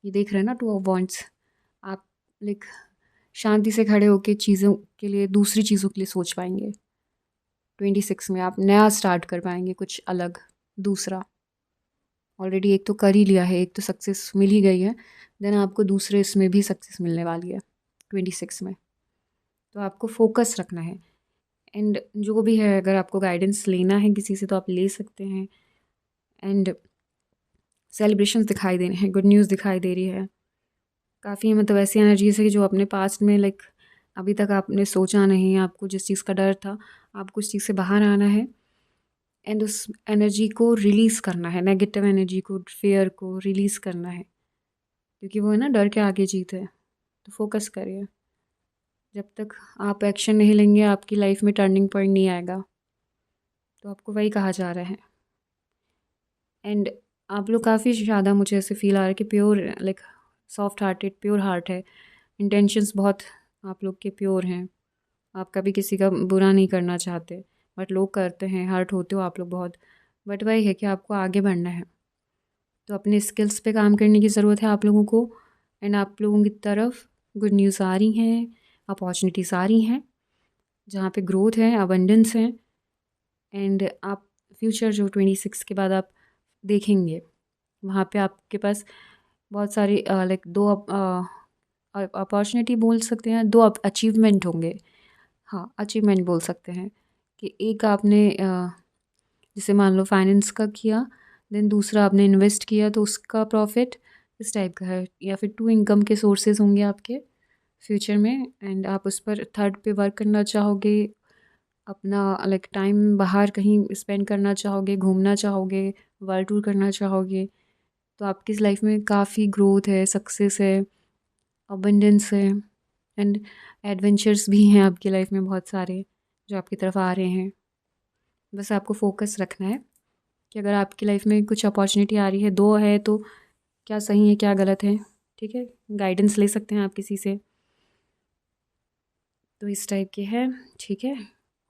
ये देख रहे हैं ना, 2 ऑफ वांड्स। आप लाइक शांति से खड़े होके चीज़ों के लिए, दूसरी चीज़ों के लिए सोच पाएंगे। 26 में आप नया स्टार्ट कर पाएंगे, कुछ अलग दूसरा। ऑलरेडी एक तो कर ही लिया है, एक तो सक्सेस मिल ही गई है, देन आपको दूसरे इसमें भी सक्सेस मिलने वाली है 26 में। तो आपको फोकस रखना है। एंड जो भी है, अगर आपको गाइडेंस लेना है किसी से तो आप ले सकते हैं। एंड सेलिब्रेशंस दिखाई दे रहे हैं, गुड न्यूज़ दिखाई दे रही है। काफ़ी मतलब ऐसी एनर्जीज है कि जो अपने पास्ट में लाइक अभी तक आपने सोचा नहीं, आपको जिस चीज़ का डर था, आपको उस चीज़ से बाहर आना है एंड उस एनर्जी को रिलीज़ करना है, नेगेटिव एनर्जी को, फियर को रिलीज़ करना है, क्योंकि वो है ना, डर के आगे जीत है। तो फोकस करिए। जब तक आप एक्शन नहीं लेंगे आपकी लाइफ में टर्निंग पॉइंट नहीं आएगा। तो आपको वही कहा जा रहा है। एंड आप लोग काफ़ी ज़्यादा, मुझे ऐसे फील आ रहा है कि pure like soft hearted, pure heart है। इंटेंशंस बहुत आप लोग के प्योर हैं। आप कभी किसी का बुरा नहीं करना चाहते, बट लोग करते हैं, हर्ट होते हो आप लोग बहुत। बट वही है कि आपको आगे बढ़ना है, तो अपने स्किल्स पे काम करने की ज़रूरत है आप लोगों को। एंड आप लोगों की तरफ गुड न्यूज़ आ रही हैं, अपॉर्चुनिटीज़ आ रही हैं, जहाँ पे ग्रोथ है, अबंडेंस है। एंड आप फ्यूचर जो 26 के बाद आप देखेंगे, वहाँ पे आपके पास बहुत सारी लाइक 2 अपॉर्चुनिटी बोल सकते हैं, 2 अचीवमेंट होंगे। हाँ, अचीवमेंट बोल सकते हैं कि एक आपने जैसे मान लो फाइनेंस का किया, देन दूसरा आपने इन्वेस्ट किया तो उसका प्रॉफिट इस टाइप का है। या फिर 2 इनकम के सोर्सेज होंगे आपके फ्यूचर में, एंड आप उस पर थर्ड पे वर्क करना चाहोगे, अपना लाइक टाइम बाहर कहीं स्पेंड करना चाहोगे, घूमना चाहोगे, वर्ल्ड टूर करना चाहोगे। तो आपकी इस लाइफ में काफ़ी ग्रोथ है, सक्सेस है, अबंडेंस है एंड एडवेंचर्स भी हैं आपकी लाइफ में बहुत सारे जो आपकी तरफ आ रहे हैं। बस आपको फोकस रखना है कि अगर आपकी लाइफ में कुछ अपॉर्चुनिटी आ रही है, 2 है तो क्या सही है क्या गलत है, ठीक है। गाइडेंस ले सकते हैं आप किसी से। तो इस टाइप के है, ठीक है।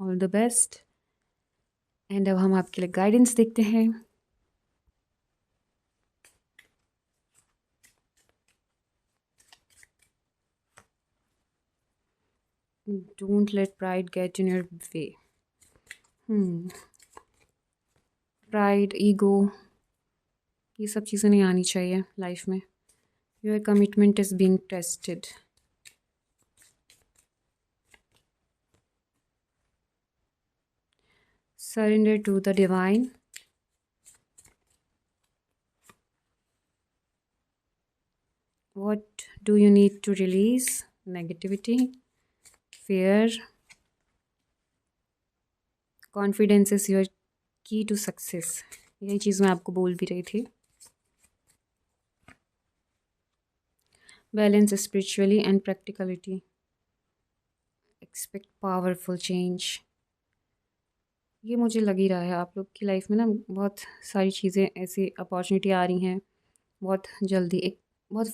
All the best. एंड अब हम आपके लिए गाइडेंस देखते हैं। Don't let pride get in your way. Pride, ego, ये सब चीज़ें नहीं आनी चाहिए लाइफ में। Your commitment is being tested. Surrender to the divine. What do you need to release? Negativity, fear. Confidence is your key to success. यही चीज़ मैं आपको बोल भी रही थी। Balance spiritually and practicality. Expect powerful change. ये मुझे लग ही रहा है आप लोग की लाइफ में ना, बहुत सारी चीज़ें ऐसी अपॉर्चुनिटी आ रही हैं बहुत जल्दी। एक बहुत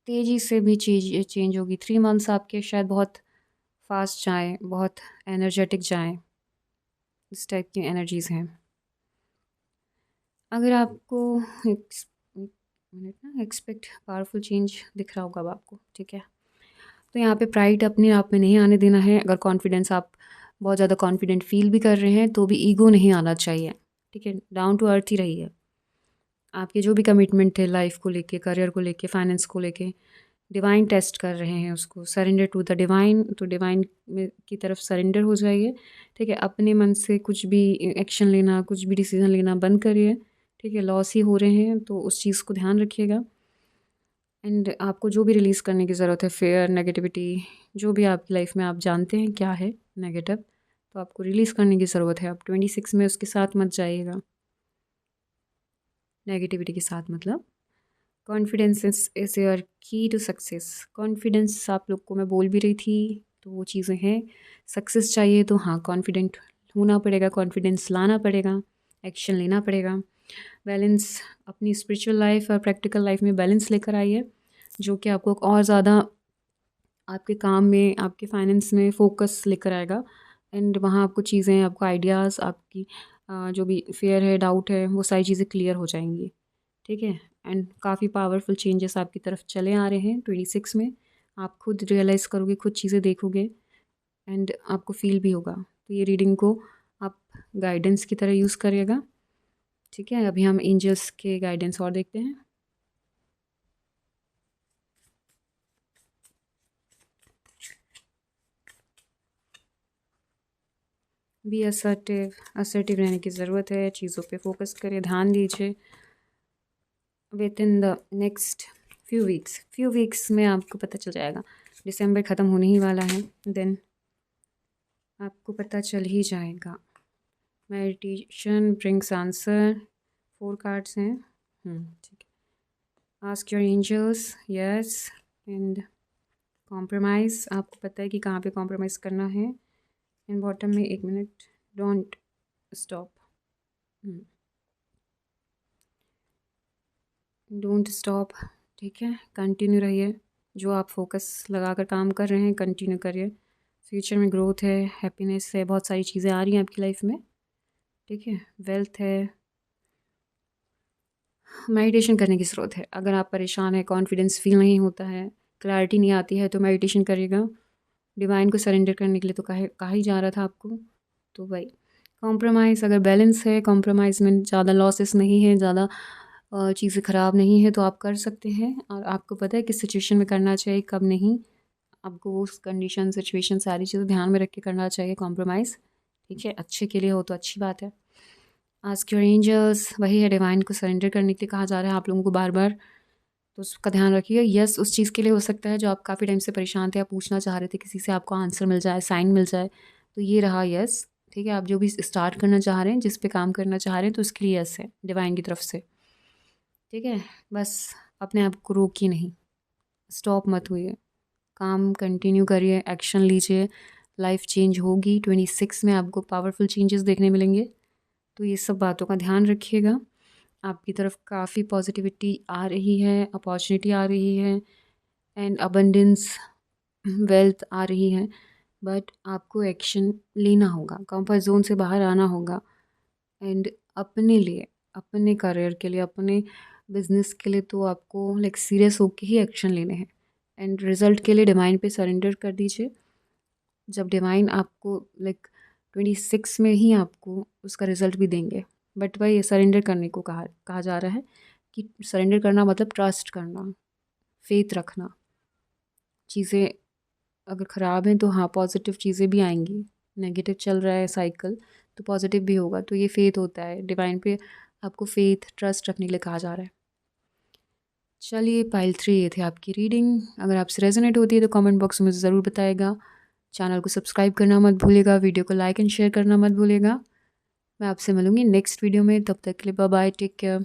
तेज़ी से भी चीज़ चेंज होगी। 3 मंथ्स आपके शायद बहुत फास्ट जाएँ, बहुत एनर्जेटिक जाएँ, इस टाइप की एनर्जीज़ हैं। अगर आपको एक मिनट ना, एक्सपेक्ट पावरफुल चेंज दिख रहा होगा अब आपको, ठीक है। तो यहाँ पे प्राइड अपने आप में नहीं आने देना है। अगर कॉन्फिडेंस, आप बहुत ज़्यादा कॉन्फिडेंट फील भी कर रहे हैं तो भी ईगो नहीं आना चाहिए, ठीक है। डाउन टू अर्थ ही रहिए। आपके जो भी कमिटमेंट है लाइफ को लेके, करियर को लेके, फाइनेंस को लेके, डिवाइन टेस्ट कर रहे हैं उसको। सरेंडर टू द डिवाइन, तो डिवाइन में की तरफ सरेंडर हो जाइए, ठीक है। अपने मन से कुछ भी एक्शन लेना, कुछ भी डिसीजन लेना बंद करिए, ठीक है। लॉस ही हो रहे हैं तो उस चीज़ को ध्यान रखिएगा। एंड आपको जो भी रिलीज़ करने की ज़रूरत है, फेयर, नेगेटिविटी, जो भी आपकी लाइफ में आप जानते हैं क्या है नेगेटिव, तो आपको रिलीज़ करने की ज़रूरत है। आप 26 में उसके साथ मत जाइएगा, नेगेटिविटी के साथ। मतलब कॉन्फिडेंस इज़ योर की टू सक्सेस। कॉन्फिडेंस आप लोग को मैं बोल भी रही थी, तो वो चीज़ें हैं। सक्सेस चाहिए तो हाँ, कॉन्फिडेंट होना पड़ेगा, कॉन्फिडेंस लाना पड़ेगा, एक्शन लेना पड़ेगा। बैलेंस, अपनी स्पिरिचुअल लाइफ और प्रैक्टिकल लाइफ में बैलेंस लेकर आइए, जो कि आपको और ज़्यादा आपके काम में, आपके फाइनेंस में फ़ोकस लेकर आएगा। एंड वहाँ आपको चीज़ें, आपको आइडियाज़, आपकी जो भी फ़ियर है, डाउट है, वो सारी चीज़ें क्लियर हो जाएंगी। ठीक है। एंड काफ़ी पावरफुल चेंजेस आपकी तरफ चले आ रहे हैं 26 में। आप खुद रियलाइज़ करोगे, खुद चीज़ें देखोगे एंड आपको फील भी होगा। तो ये रीडिंग को आप गाइडेंस की तरह यूज़ करिएगा। ठीक है। अभी हम एंजल्स के गाइडेंस और देखते हैं। बी असर्टिव, असर्टिव रहने की ज़रूरत है। चीज़ों पे फोकस करिए, ध्यान दीजिए। With in the next few weeks में आपको पता चल जाएगा। दिसंबर ख़त्म होने ही वाला है, देन आपको पता चल ही जाएगा। मेडिटेशन ब्रिंग्स आंसर, 4 कार्ड्स हैं। ठीक है। Ask your angels, yes. And compromise, आपको पता है कि कहाँ पे कॉम्प्रोमाइज़ करना है। इन बॉटम में 1 minute, don't stop, don't stop. ठीक है। कंटिन्यू रहिए, जो आप फोकस लगाकर काम कर रहे हैं कंटिन्यू करिए। फ्यूचर में ग्रोथ है, हैप्पीनेस है, बहुत सारी चीज़ें आ रही हैं आपकी लाइफ में। ठीक है। वेल्थ है। मेडिटेशन करने की ज़रूरत है। अगर आप परेशान हैं, कॉन्फिडेंस फील नहीं होता है, क्लैरिटी नहीं आती है, तो मेडिटेशन करिएगा। डिवाइन को सरेंडर करने के लिए तो कहा ही जा रहा था आपको। तो भाई कॉम्प्रोमाइज़, अगर बैलेंस है, कॉम्प्रोमाइज़ में ज़्यादा लॉसेस नहीं है, ज़्यादा चीज़ें ख़राब नहीं है, तो आप कर सकते हैं। और आपको पता है किस सिचुएशन में करना चाहिए, कब नहीं। आपको वो कंडीशन, सिचुएशन, सारी चीज़ें ध्यान में रख के करना चाहिए कॉम्प्रोमाइज़। ठीक है। अच्छे के लिए हो तो अच्छी बात है। आस्क योर एंजल्स, वही है, डिवाइन को सरेंडर करने के लिए कहा जा रहा है आप लोगों को बार बार। तो उसका ध्यान रखिए। यस, उस चीज़ के लिए हो सकता है जो आप काफ़ी टाइम से परेशान थे, आप पूछना चाह रहे थे किसी से, आपको आंसर मिल जाए, साइन मिल जाए, तो ये रहा यस। ठीक है। आप जो भी स्टार्ट करना चाह रहे हैं, जिस पे काम करना चाह रहे हैं, तो उसके लिए यस है डिवाइन की तरफ से। ठीक है। बस अपने आप को रोकिए नहीं, स्टॉप मत हुई, काम कंटिन्यू करिए, एक्शन लीजिए। लाइफ चेंज होगी 26 में, आपको पावरफुल चेंजेस देखने मिलेंगे। तो ये सब बातों का ध्यान रखिएगा। आपकी तरफ काफ़ी पॉजिटिविटी आ रही है, अपॉर्चुनिटी आ रही है, एंड अबंडेंस, वेल्थ आ रही है। बट आपको एक्शन लेना होगा, कंफर्ट जोन से बाहर आना होगा। एंड अपने लिए, अपने करियर के लिए, अपने बिजनेस के लिए तो आपको लाइक सीरियस होके ही एक्शन लेने हैं। एंड रिजल्ट के लिए डिवाइन पे सरेंडर कर दीजिए। जब डिवाइन आपको लाइक 26 में ही आपको उसका रिजल्ट भी देंगे। बट वही सरेंडर करने को कहा जा रहा है कि सरेंडर करना मतलब ट्रस्ट करना, फेथ रखना। चीज़ें अगर ख़राब हैं तो हाँ, पॉजिटिव चीज़ें भी आएंगी। नेगेटिव चल रहा है साइकिल, तो पॉजिटिव भी होगा। तो ये फेथ होता है, डिवाइन पे आपको फेथ, ट्रस्ट रखने के लिए कहा जा रहा है। चलिए, पाइल 3 ये थे आपकी रीडिंग। अगर आपसे रेजोनेट होती है तो कमेंट बॉक्स में ज़रूर बताएगा। चैनल को सब्सक्राइब करना मत भूलिएगा, वीडियो को लाइक एंड शेयर करना मत भूलिएगा। मैं आपसे मिलूँगी नेक्स्ट वीडियो में, तब तक के लिए बाय बाय, टेक केयर।